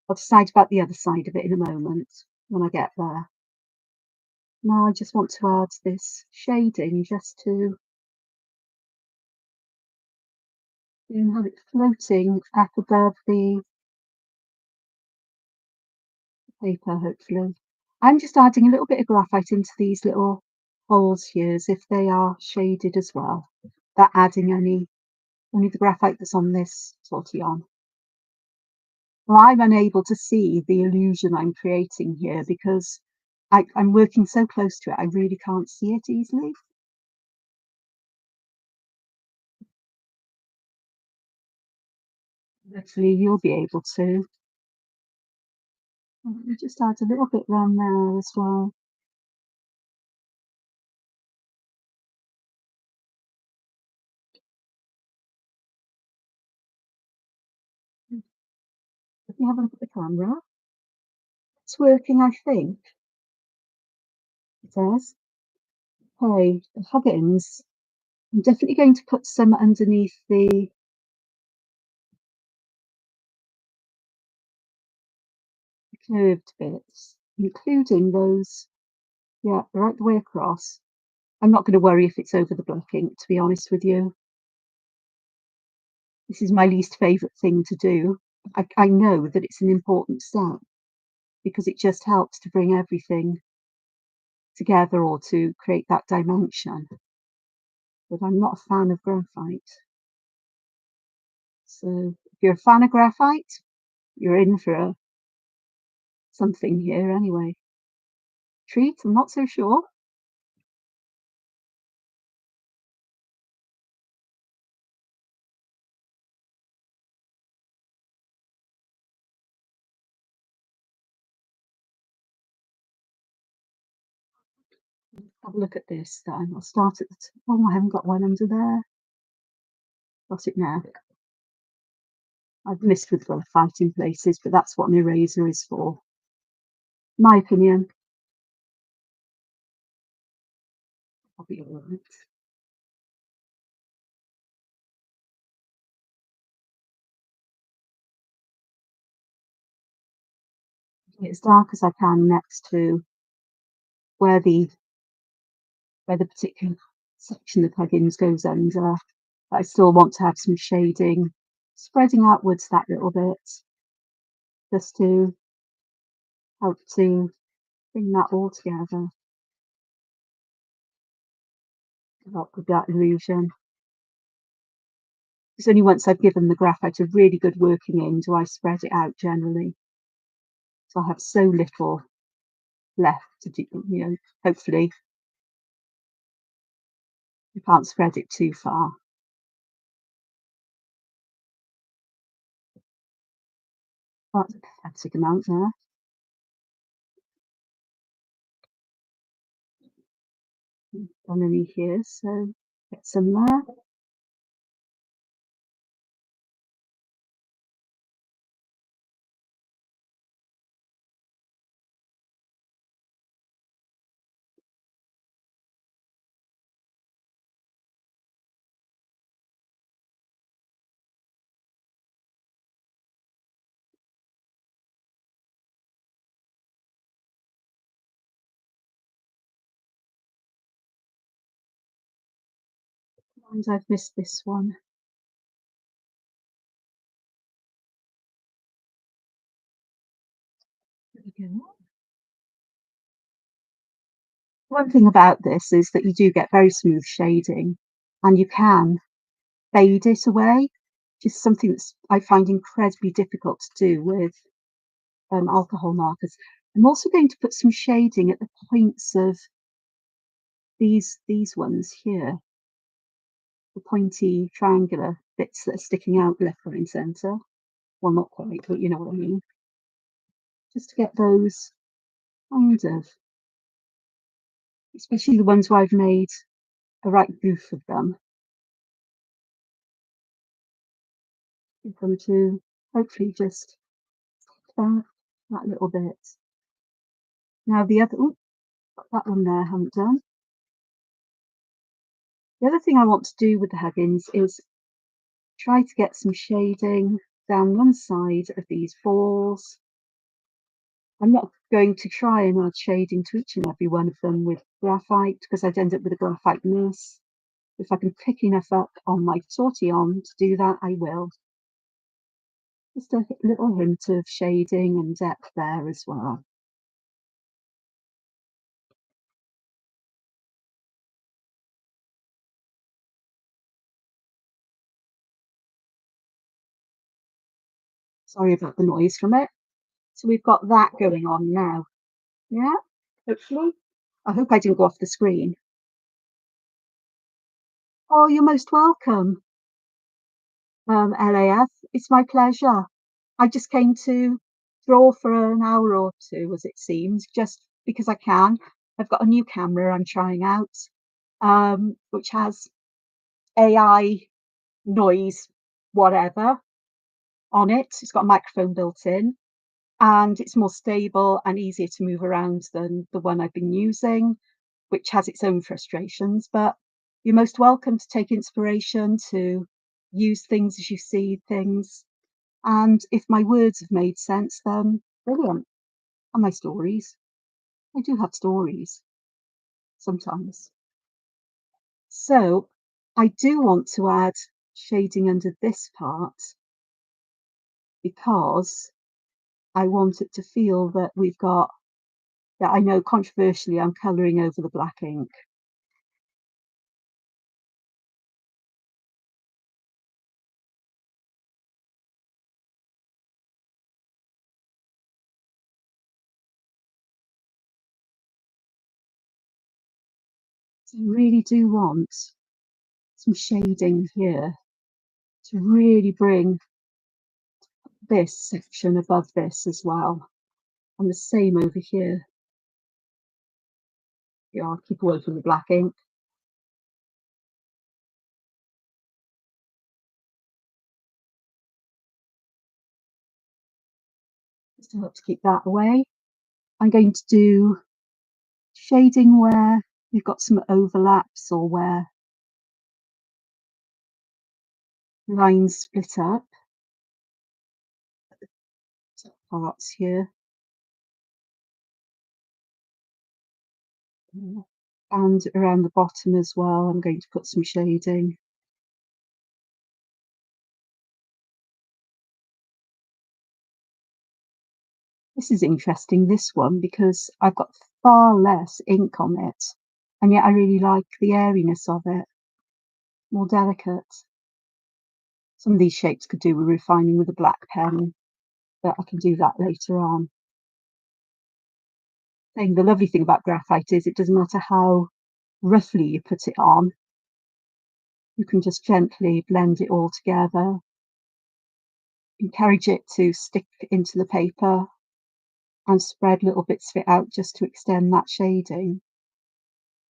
I'll decide about the other side of it in a moment when I get there. Now I just want to add this shading just to have it floating up above the paper, hopefully. I'm just adding a little bit of graphite into these little holes here as if they are shaded as well. That adding only the graphite that's on this tortillon. Well, I'm unable to see the illusion I'm creating here because I'm working so close to it, I really can't see it easily. Hopefully you'll be able to. Let me just add a little bit around there as well. Let me have a look at the camera. It's working, I think. It is. Okay, the Huggins. I'm definitely going to put some underneath the curved bits, including those, yeah, right the way across. I'm not going to worry if it's over the black ink, to be honest with you. This is my least favourite thing to do. I know that it's an important step because it just helps to bring everything together or to create that dimension. But I'm not a fan of graphite. So if you're a fan of graphite, you're in for something here anyway. Treat, I'm not so sure. Have a look at this then. I'll start at the top. Oh, I haven't got one under there. Got it now. I've missed with graphite in places, but that's what an eraser is for. My opinion. I'll be all right. Get as dark as I can next to where the particular section of Huggins goes under. But I still want to have some shading, spreading outwards that little bit, just to help to bring that all together. To help with that illusion. It's only once I've given the graphite a really good working in do I spread it out generally. So I have so little left to do, hopefully you can't spread it too far. That's a pathetic amount there. Underneath here, so get some there. And I've missed this one. There we go. One thing about this is that you do get very smooth shading, and you can fade it away, which is something that's I find incredibly difficult to do with alcohol markers. I'm also going to put some shading at the points of these ones here, the pointy triangular bits that are sticking out left, right, and centre. Well, not quite, but you know what I mean. Just to get those kind of, especially the ones where I've made a right goof of them, get them to hopefully just that little bit. Now the other, oh, that one there I haven't done. The other thing I want to do with the Huggins is try to get some shading down one side of these balls. I'm not going to try and add shading to each and every one of them with graphite because I'd end up with a graphite mess. If I can pick enough up on my tortillon to do that, I will. Just a little hint of shading and depth there as well. Sorry about the noise from it. So we've got that going on now. Yeah, hopefully. I hope I didn't go off the screen. Oh, you're most welcome, LAF. It's my pleasure. I just came to draw for an hour or two, as it seems, just because I can. I've got a new camera I'm trying out, which has AI noise, whatever, on it. It's got a microphone built in, and it's more stable and easier to move around than the one I've been using, which has its own frustrations. But you're most welcome to take inspiration, to use things as you see things. And if my words have made sense, then brilliant. And my stories. I do have stories sometimes. So I do want to add shading under this part because I want it to feel that we've got, that I know controversially I'm colouring over the black ink. So I really do want some shading here to really bring this section above this as well. And the same over here. Yeah, I'll keep away from the black ink. Just to help to keep that away. I'm going to do shading where we've got some overlaps or where lines split up. Top parts here. And around the bottom as well, I'm going to put some shading. This is interesting, this one, because I've got far less ink on it, and yet I really like the airiness of it, more delicate. Some of these shapes could do with refining with a black pen, but I can do that later on. The lovely thing about graphite is it doesn't matter how roughly you put it on, you can just gently blend it all together, encourage it to stick into the paper, and spread little bits of it out just to extend that shading,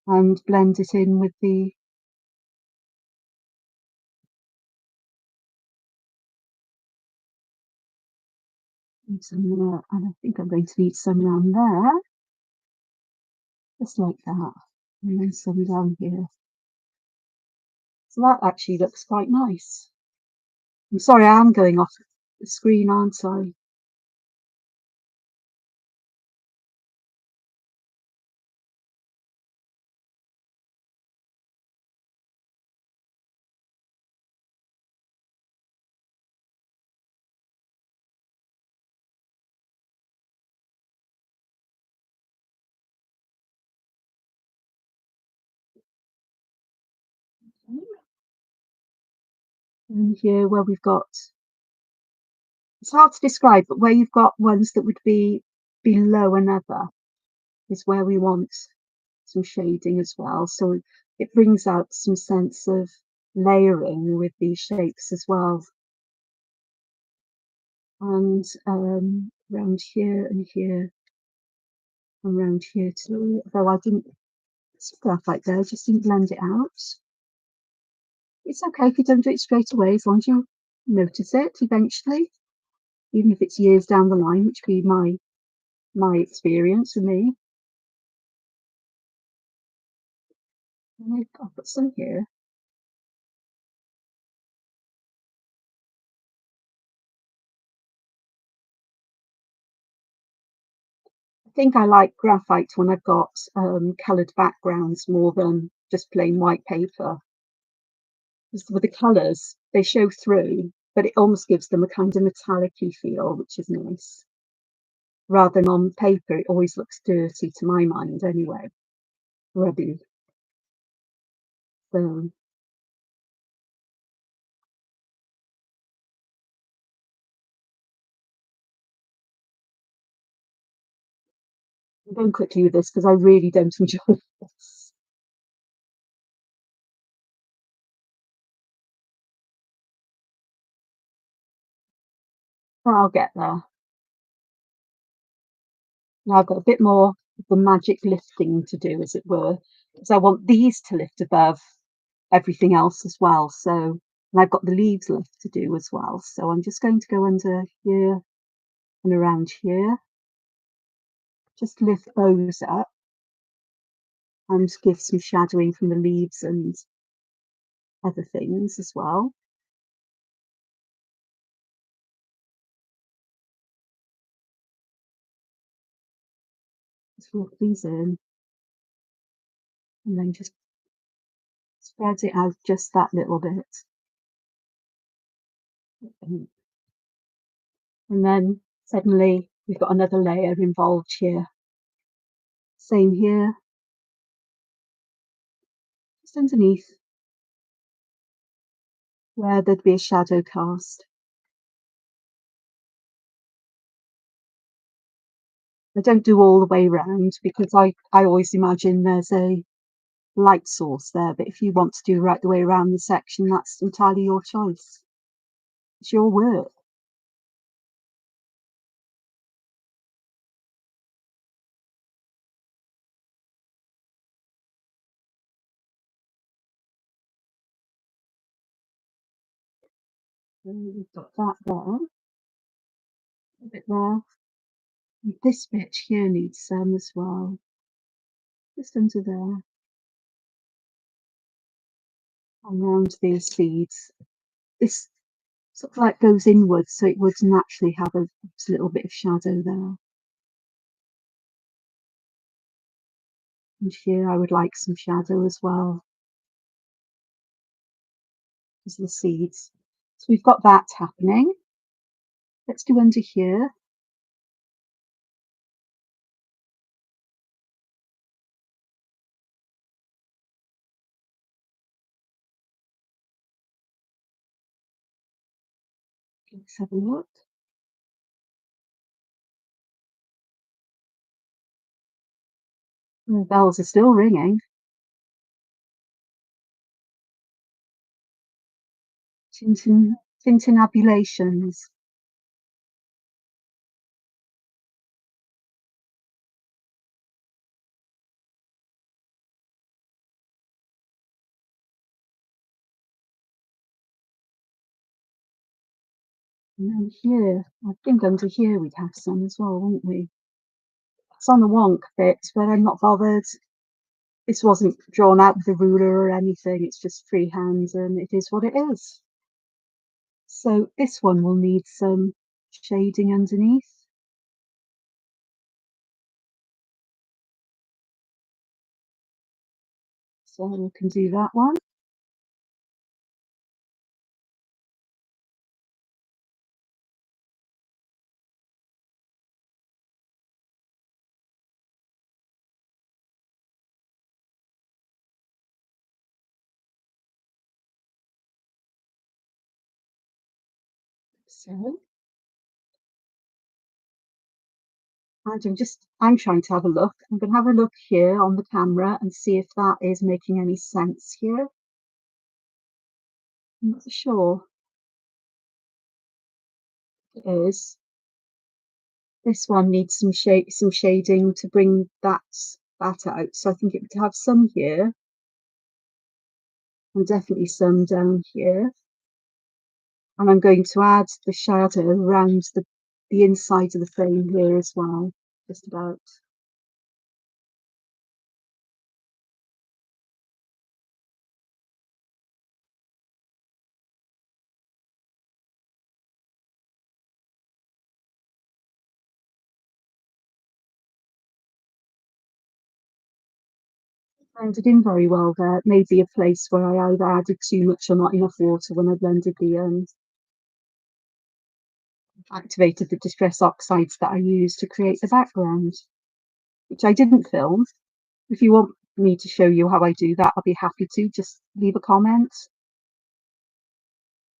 and blend it in with the some, and I think I'm going to need some around there, just like that, and then some down here. So that actually looks quite nice. I'm sorry, I am going off the screen, aren't I? And here where we've got, it's hard to describe, but where you've got ones that would be below another is where we want some shading as well. So it brings out some sense of layering with these shapes as well. And around here and here and around here too, though I didn't, some graphite there, just didn't blend it out. It's okay if you don't do it straight away, as long as you notice it eventually, even if it's years down the line, which would be my experience for me. And I'll put some here. I think I like graphite when I've got coloured backgrounds more than just plain white paper. Because with the colours, they show through, but it almost gives them a kind of metallic-y feel, which is nice. Rather than on paper, it always looks dirty to my mind anyway, rubby. So I'm going quickly with this because I really don't enjoy this. But I'll get there. Now I've got a bit more of the magic lifting to do, as it were, because I want these to lift above everything else as well. So, and I've got the leaves left to do as well. So I'm just going to go under here and around here, just lift those up and give some shadowing from the leaves and other things as well. Just rub these in and then just spread it out just that little bit. And then suddenly we've got another layer involved here. Same here, just underneath where there'd be a shadow cast. I don't do all the way round because I always imagine there's a light source there, but if you want to do right the way around the section, that's entirely your choice. It's your work. We've got that there, a bit there. And this bit here needs some as well, just under there, and around these seeds. This sort of like goes inwards, so it would naturally have a little bit of shadow there. And here I would like some shadow as well, as the seeds. So we've got that happening. Let's do under here. Let's have a look. The bells are still ringing. Tintinabulations. And then here, I think under here we'd have some as well, wouldn't we? It's on the wonk bit, but I'm not bothered. This wasn't drawn out with a ruler or anything. It's just freehand and it is what it is. So this one will need some shading underneath. So we can do that one. So, and I'm trying to have a look. I'm going to have a look here on the camera and see if that is making any sense here. I'm not sure it is. This one needs some shading to bring that out. So I think it would have some here and definitely some down here. And I'm going to add the shadow around the inside of the frame here as well, just about. Blended in very well there. It may be a place where I either added too much or not enough water when I blended activated the distress oxides that I used to create the background, which I didn't film. If you want me to show you how I do that, I'll be happy to. Just leave a comment.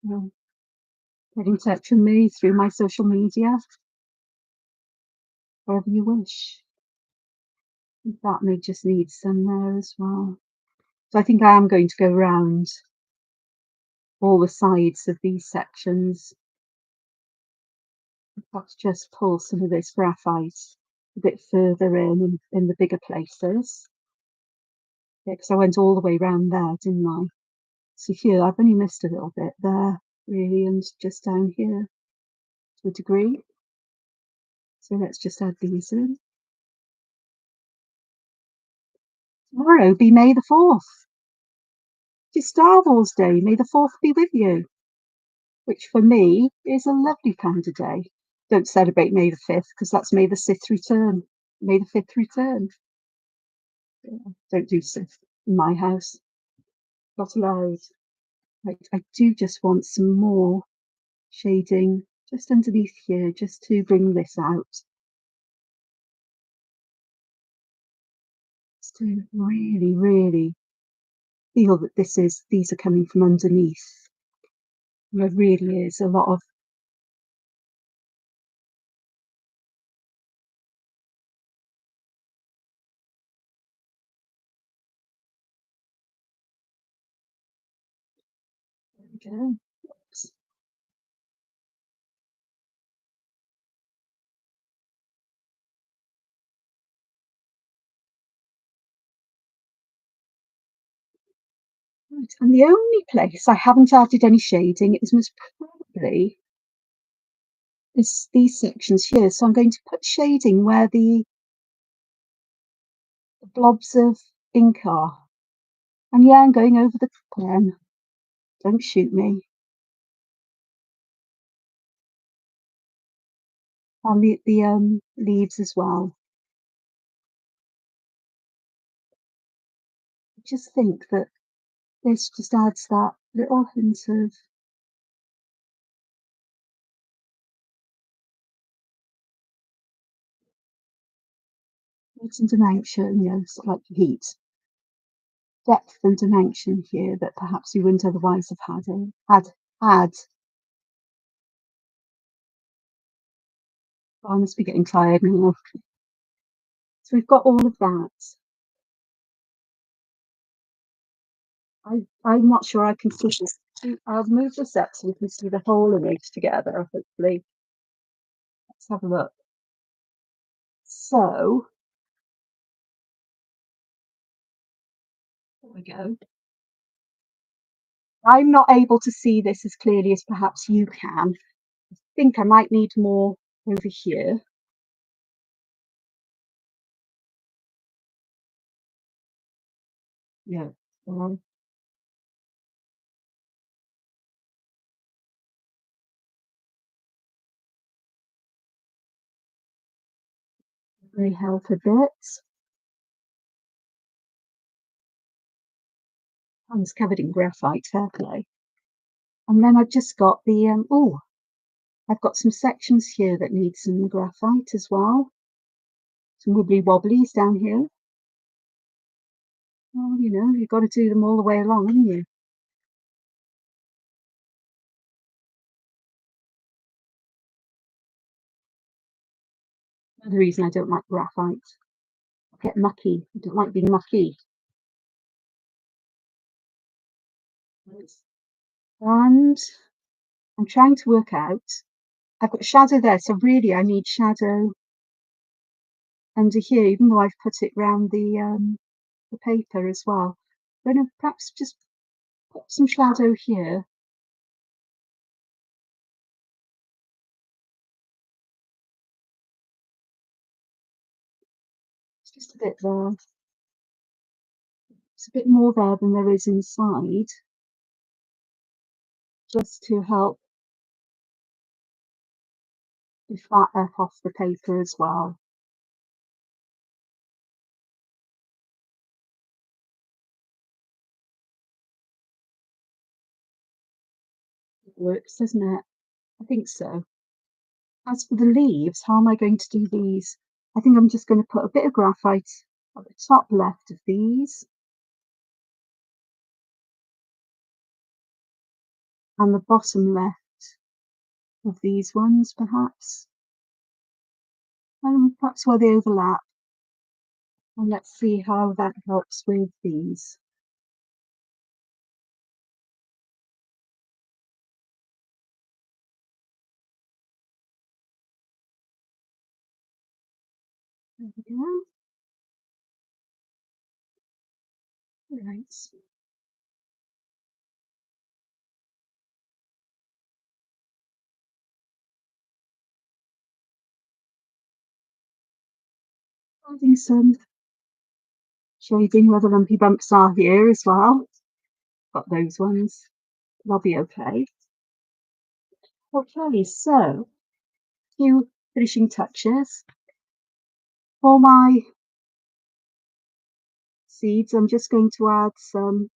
Get in touch with me through my social media, wherever you wish. That may just need some there as well. So I think I am going to go around all the sides of these sections. Perhaps just pull some of this graphite a bit further in the bigger places. Yeah, because I went all the way around there, didn't I? So here I've only missed a little bit there, really, and just down here to a degree. So let's just add these in. Tomorrow be May the 4th. It's Star Wars Day. May the 4th be with you. Which for me is a lovely kind of day. Don't celebrate May the 5th because that's May the 6th return. May the 5th return. Yeah, don't do Sith in my house. Not allowed. I do just want some more shading just underneath here, just to bring this out. Just to really, really feel that these are coming from underneath. There really is a lot of there we go. Oops. Right. And the only place I haven't added any shading is most probably these sections here. So I'm going to put shading where the blobs of ink are. And yeah, I'm going over the pen. Don't shoot me. On the leaves as well. I just think that this just adds that little hint of heat and dimension, sort of like heat, depth and dimension here that perhaps you wouldn't otherwise have had. Oh, I must be getting tired now. So we've got all of that. I'm not sure I can see this. I'll move this up so you can see the whole image together, hopefully. Let's have a look. So, there we go. I'm not able to see this as clearly as perhaps you can. I think I might need more over here. Yeah. Um, may help a bit. I was covered in graphite, fair play. And then I've just got I've got some sections here that need some graphite as well. Some wibbly wobblies down here. Well, you've got to do them all the way along, haven't you? Another reason I don't like graphite. I get mucky. I don't like being mucky. And I'm trying to work out. I've got shadow there, so really I need shadow under here, even though I've put it round the paper as well. I'm gonna perhaps just put some shadow here. It's just a bit there. It's a bit more there than there is inside, just to help the fat up off the paper as well. It works, doesn't it? I think so. As for the leaves, how am I going to do these? I think I'm just going to put a bit of graphite at the top left of these and the bottom left of these ones, perhaps. And perhaps where they overlap. And let's see how that helps with these. There we go. Right. Adding some shading where the lumpy bumps are here as well. Got those ones. They'll be okay. Okay, so a few finishing touches. For my seeds, I'm just going to add some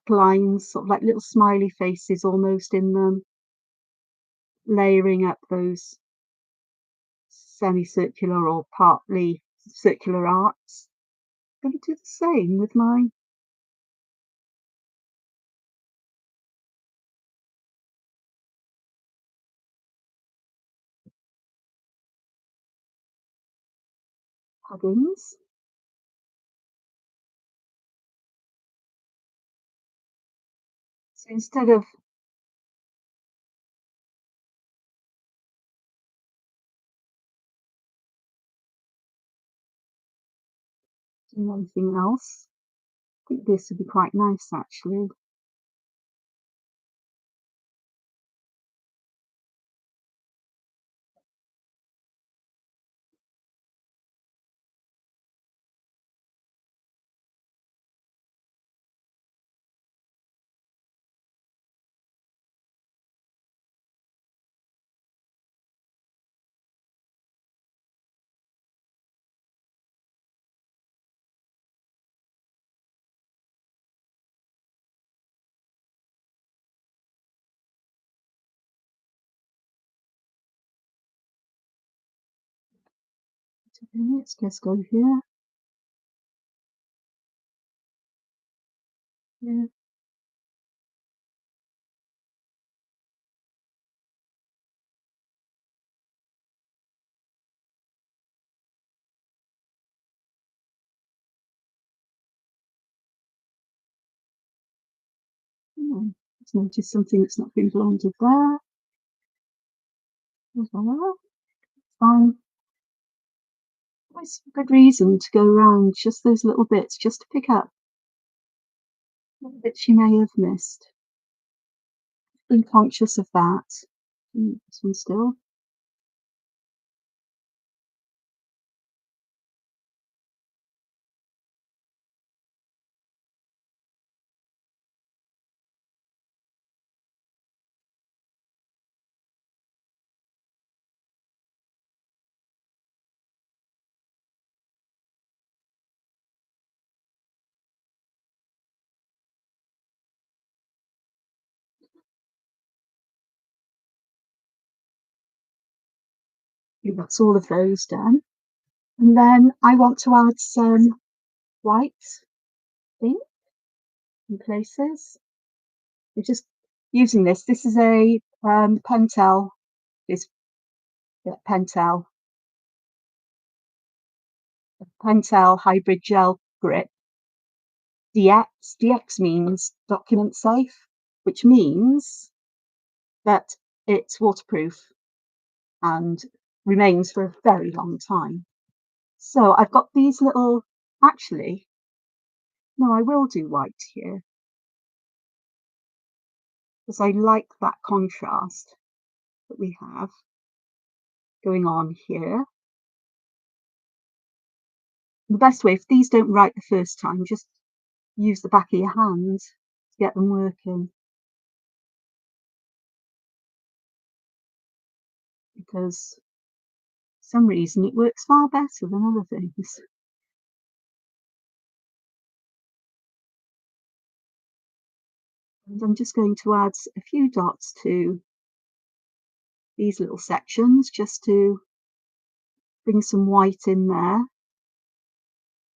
lines, sort of like little smiley faces almost in them, layering up those semicircular or partly circular arcs. I'm going to do the same with my puddings. So instead of doing anything else, I think this would be quite nice actually. Let's just go here. Yeah. Let's notice something that's not been blended there. Fine. Always a good reason to go around just those little bits, just to pick up little bits you may have missed. Being conscious of that. This one still. That's all of those done. And then I want to add some white ink in places. We're just using this. This is a Pentel. It's Pentel Pentel Hybrid Gel Grip DX. DX means document safe, which means that it's waterproof and remains for a very long time. So I've got these little, actually, no, I will do white here because I like that contrast that we have going on here. The best way, if these don't write the first time, just use the back of your hand to get them working, because for some reason it works far better than other things. And I'm just going to add a few dots to these little sections just to bring some white in there,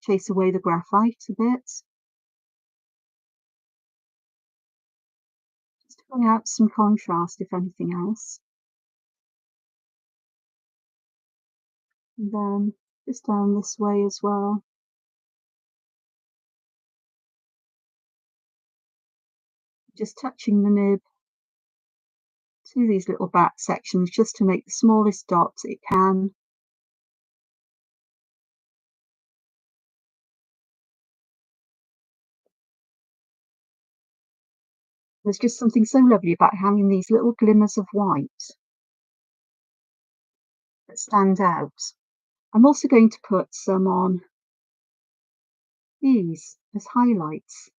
chase away the graphite a bit, just to bring out some contrast if anything else. And then just down this way as well. Just touching the nib to these little back sections just to make the smallest dots it can. There's just something so lovely about having these little glimmers of white that stand out. I'm also going to put some on these as highlights.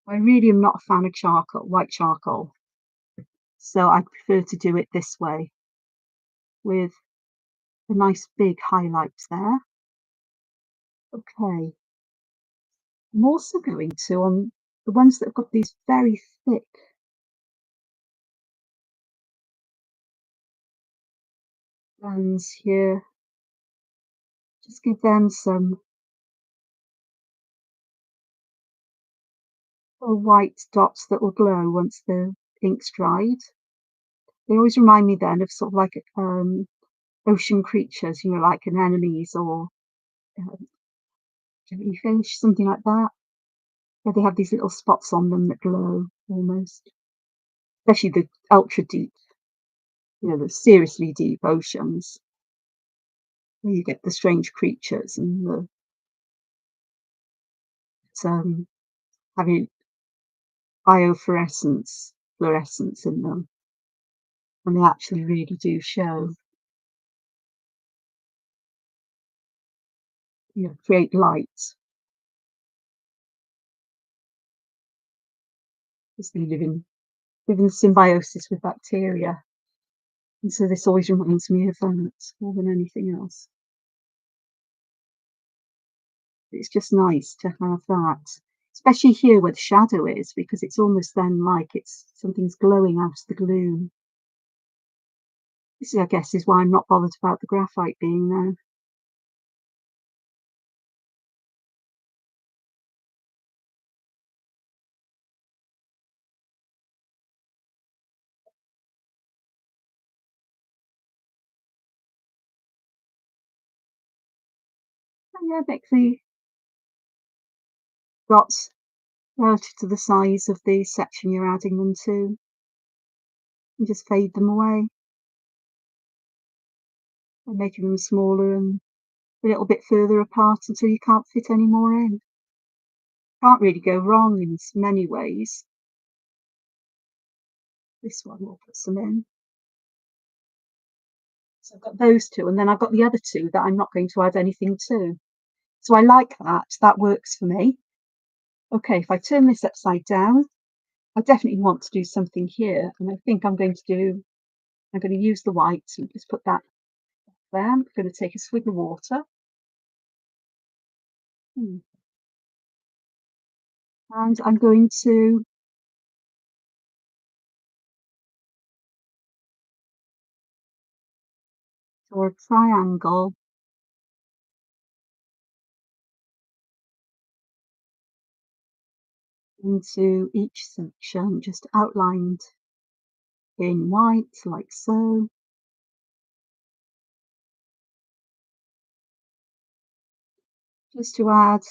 I really am not a fan of charcoal, white charcoal, so I prefer to do it this way with a nice big highlight there. Okay, I'm also going to, on the ones that have got these very thick bands here, just give them some little white dots that will glow once the ink's dried. They always remind me then of sort of like ocean creatures, you know, like anemones or um, jellyfish, something like that, where they have these little spots on them that glow almost, especially the ultra deep, you know, the seriously deep oceans where you get the strange creatures and the um, having fluorescence in them, and they actually really do show, you know, create light because they live in symbiosis with bacteria. And so this always reminds me of that more than anything else. It's just nice to have that, especially here where the shadow is, because it's almost then like it's something's glowing out of the gloom. This, I guess, is why I'm not bothered about the graphite being there. And yeah, make the dots relative to the size of the section you're adding them to, and just fade them away and making them smaller and a little bit further apart until you can't fit any more in. Can't really go wrong in many ways. This one we'll put some in. So I've got those two, and then I've got the other two that I'm not going to add anything to. So I like that. That works for me. Okay, if I turn this upside down, I definitely want to do something here, and I think I'm going to use the white and just put that there. I'm going to take a swig of water. And I'm going to draw a triangle into each section, just outlined in white, like so. Just to add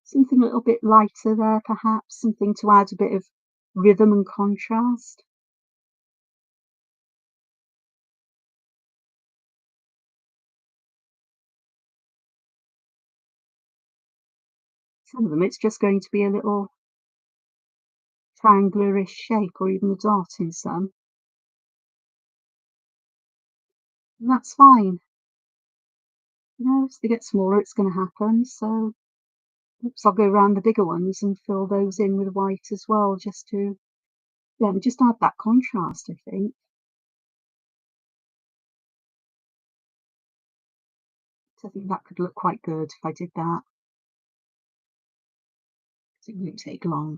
something a little bit lighter there, perhaps, something to add a bit of rhythm and contrast. Some of them, it's just going to be a little triangular-ish shape or even a dot in some, and that's fine. You know, as they get smaller, it's gonna happen, so oops, I'll go around the bigger ones and fill those in with white as well, just to, yeah, just add that contrast, I think. So I think that could look quite good if I did that. It won't take long.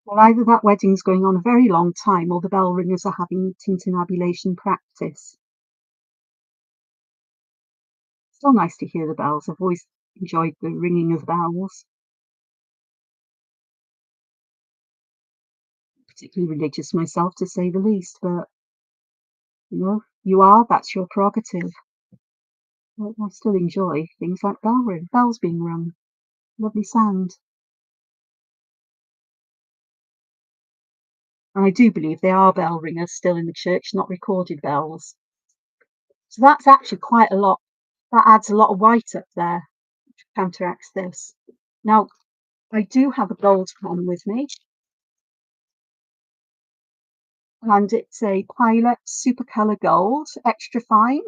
Well, either that wedding's going on a very long time or the bell ringers are having tintinnabulation practice. Still nice to hear the bells. I've always enjoyed the ringing of bells. Particularly religious myself, to say the least, but you know, you are, that's your prerogative. But I still enjoy things like bells being rung. Lovely sound. And I do believe they are bell ringers still in the church, not recorded bells. So that's actually quite a lot. That adds a lot of white up there, which counteracts this. Now, I do have a gold pen with me, and it's a Pilot Supercolour Gold, extra fine,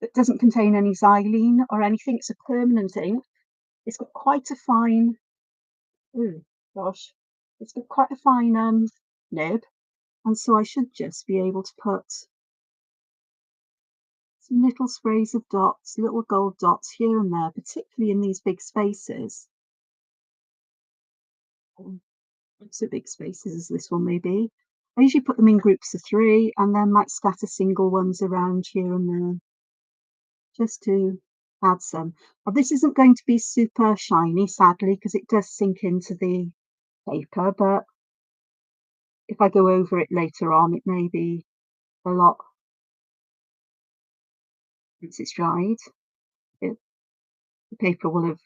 that doesn't contain any xylene or anything. It's a permanent ink. It's got quite a fine, oh gosh, it's got quite a fine nib, and so I should just be able to put some little sprays of dots, little gold dots here and there, particularly in these big spaces. So big spaces as this one may be. I usually put them in groups of 3 and then might scatter single ones around here and there just to add some. Now, this isn't going to be super shiny, sadly, because it does sink into the paper, but if I go over it later on, it may be a lot once it's dried. It, the paper will have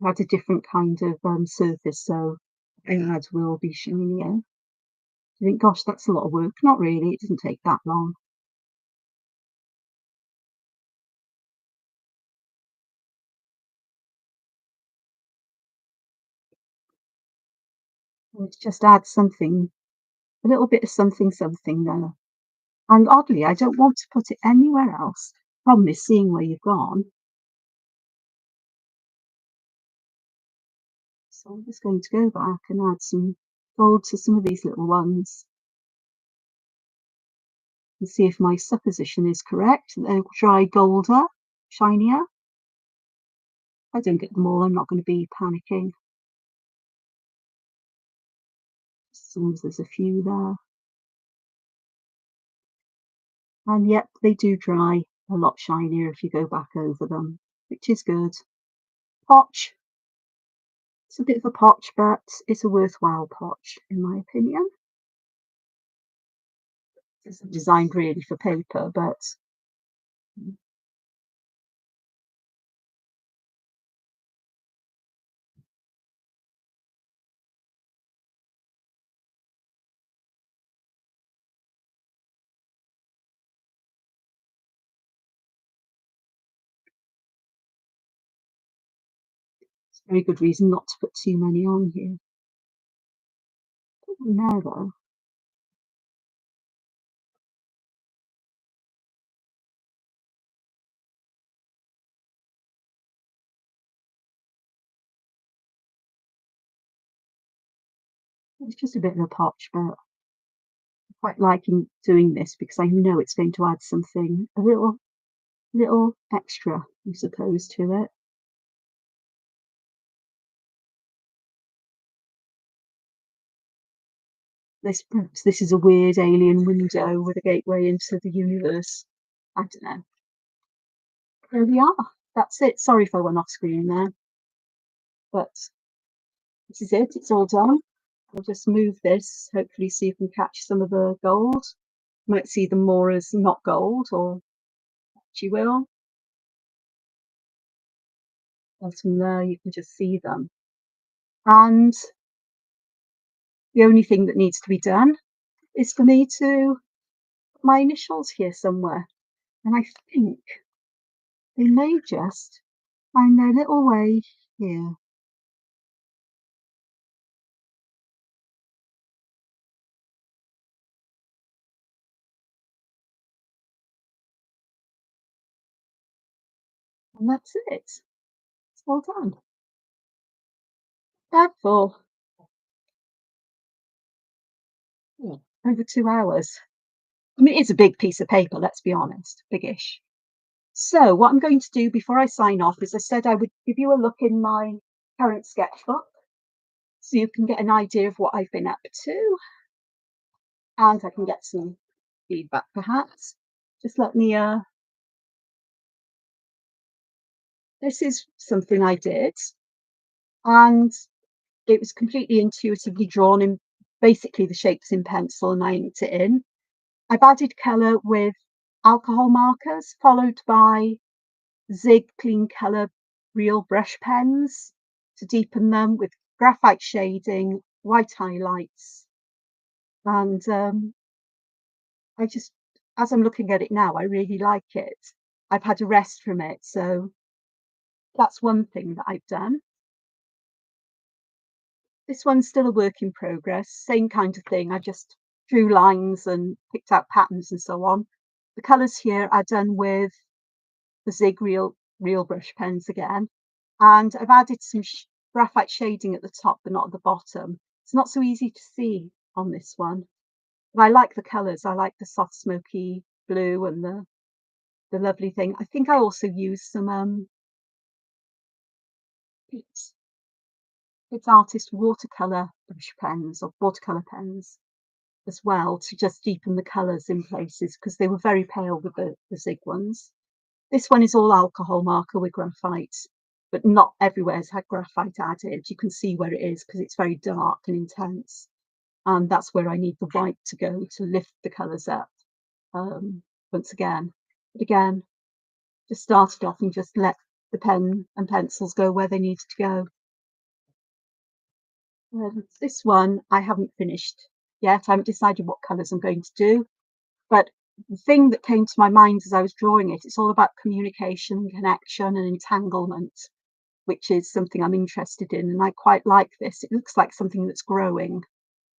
had a different kind of surface, so the ads will be shinier. You think, gosh, that's a lot of work. Not really, it doesn't take that long. Let's just add something, a little bit of something something there. And oddly, I don't want to put it anywhere else. Problem is seeing where you've gone. So I'm just going to go back and add some gold to some of these little ones and see if my supposition is correct. They'll dry golder, shinier. If I don't get them all, I'm not going to be panicking. As long as there's a few there. And yep, they do dry a lot shinier if you go back over them, which is good. Potch. It's a bit of a potch, but it's a worthwhile potch, in my opinion. It's designed really for paper, but it's a very good reason not to put too many on here. Now though, it's just a bit of a potch, but I quite liking doing this because I know it's going to add something, a little extra, I suppose, to it. this is a weird alien window with a gateway into the universe. I don't know. There we are. That's it. Sorry if I went off screen there, but this is it. It's all done. I'll just move this, hopefully see if we can catch some of the gold. You might see them more as not gold, or you will. Bottom there, you can just see them. And the only thing that needs to be done is for me to put my initials here somewhere. And I think they may just find their little way here. And that's it. It's all done. Therefore, over 2 hours. I mean, it's a big piece of paper, let's be honest, biggish. So what I'm going to do before I sign off is I said I would give you a look in my current sketchbook so you can get an idea of what I've been up to, and I can get some feedback perhaps. Just let me, this is something I did, and it was completely intuitively drawn in basically the shapes in pencil, and I inked it in. I've added colour with alcohol markers, followed by Zig clean colour real brush pens to deepen them with graphite shading, white highlights, and I just, as I'm looking at it now, I really like it. I've had a rest from it, so that's one thing that I've done. This one's still a work in progress, same kind of thing. I just drew lines and picked out patterns and so on. The colours here are done with the Zig real brush pens again, and I've added some graphite shading at the top but not at the bottom. It's not so easy to see on this one, but I like the colours. I like the soft smoky blue and the lovely thing. I think I also used some it's artist watercolor brush pens or watercolor pens as well to just deepen the colours in places because they were very pale with the Zig ones. This one is all alcohol marker with graphite, but not everywhere's had graphite added. You can see where it is because it's very dark and intense. And that's where I need the white to go to lift the colours up once again. But again, just started off and just let the pen and pencils go where they needed to go. This one I haven't finished yet. I haven't decided what colours I'm going to do. But the thing that came to my mind as I was drawing it, it's all about communication, connection, and entanglement, which is something I'm interested in. And I quite like this. It looks like something that's growing,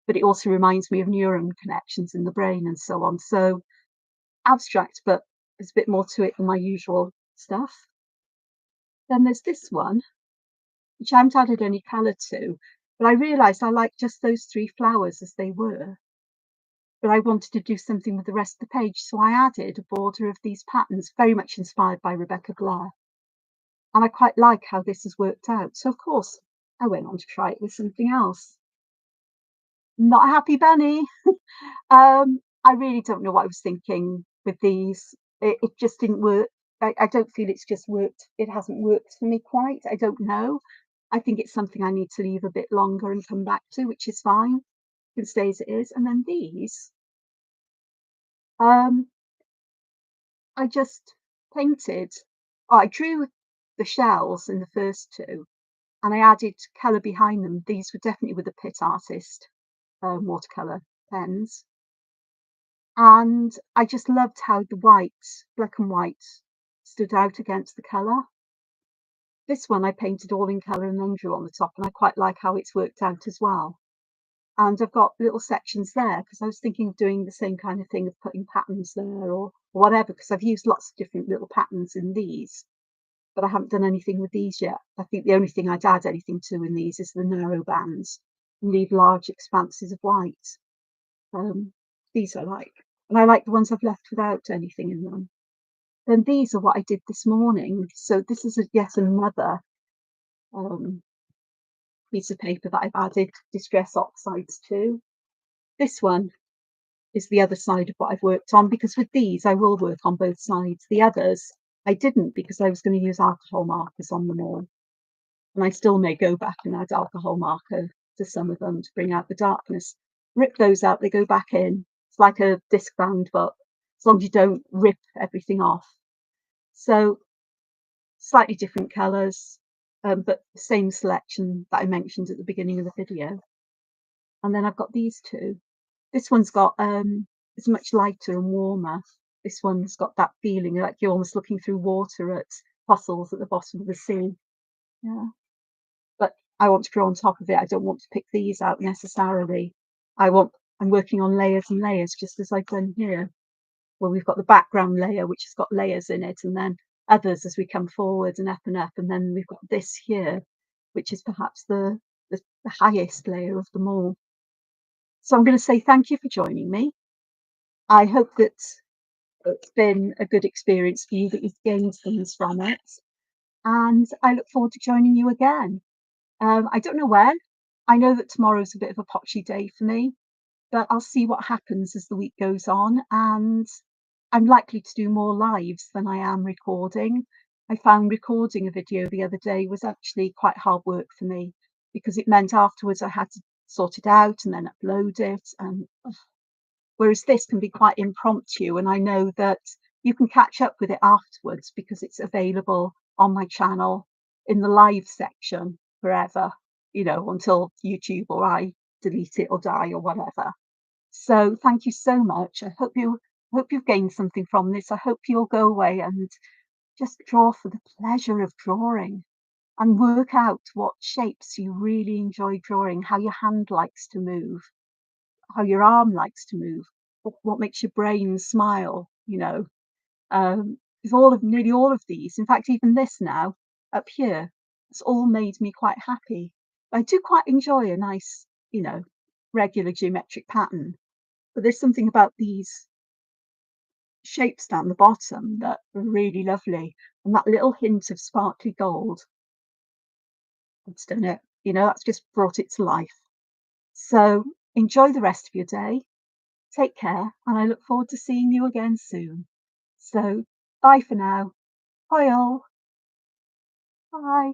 but it also reminds me of neuron connections in the brain and so on. So abstract, but there's a bit more to it than my usual stuff. Then there's this one, which I haven't added any colour to, but I realised I like just those 3 flowers as they were. But I wanted to do something with the rest of the page, so I added a border of these patterns, very much inspired by Rebecca Blair. And I quite like how this has worked out. So, of course, I went on to try it with something else. Not a happy bunny. I really don't know what I was thinking with these. It just didn't work. I don't feel it's just worked. It hasn't worked for me quite. I don't know. I think it's something I need to leave a bit longer and come back to, which is fine. It can stay as it is. And then these, um, I just painted. I drew the shells in the first 2, and I added colour behind them. These were definitely with the Pitt Artist watercolour pens. And I just loved how the white, black and white, stood out against the colour. This one I painted all in colour and then drew on the top, and I quite like how it's worked out as well. And I've got little sections there because I was thinking of doing the same kind of thing of putting patterns there or whatever, because I've used lots of different little patterns in these, but I haven't done anything with these yet. I think the only thing I'd add anything to in these is the narrow bands and leave large expanses of white. These I like. And I like the ones I've left without anything in them. Then these are what I did this morning. So this is yet another piece of paper that I've added distress oxides to. This one is the other side of what I've worked on, because with these I will work on both sides. The others I didn't, because I was going to use alcohol markers on them all. And I still may go back and add alcohol marker to some of them to bring out the darkness. Rip those out, they go back in. It's like a disc bound book, as long as you don't rip everything off. So slightly different colours, but the same selection that I mentioned at the beginning of the video. And then I've got these two. This one's got it's much lighter and warmer. This one's got that feeling like you're almost looking through water at fossils at the bottom of the sea. Yeah. But I want to draw on top of it. I don't want to pick these out necessarily. I'm working on layers and layers, just as I've done here. Well, we've got the background layer, which has got layers in it, and then others as we come forward and up and up. And then we've got this here, which is perhaps the highest layer of them all. So I'm going to say thank you for joining me. I hope that it's been a good experience for you, that you've gained things from it. And I look forward to joining you again. I don't know when. I know that tomorrow's a bit of a potchy day for me, but I'll see what happens as the week goes on. And I'm likely to do more lives than I am recording. I found recording a video the other day was actually quite hard work for me, because it meant afterwards I had to sort it out and then upload it. And whereas this can be quite impromptu, and I know that you can catch up with it afterwards because it's available on my channel in the live section forever, until YouTube or I delete it or die or whatever. So thank you so much. I hope you've gained something from this. I hope you'll go away and just draw for the pleasure of drawing, and work out what shapes you really enjoy drawing, how your hand likes to move, how your arm likes to move, what makes your brain smile, because nearly all of these, in fact, even this now up here, it's all made me quite happy. I do quite enjoy a nice, regular geometric pattern, but there's something about these shapes down the bottom that are really lovely, and that little hint of sparkly gold, that's done it. That's just brought it to life. So enjoy the rest of your day. Take care, and I look forward to seeing you again soon. So bye for now. Bye all. Bye.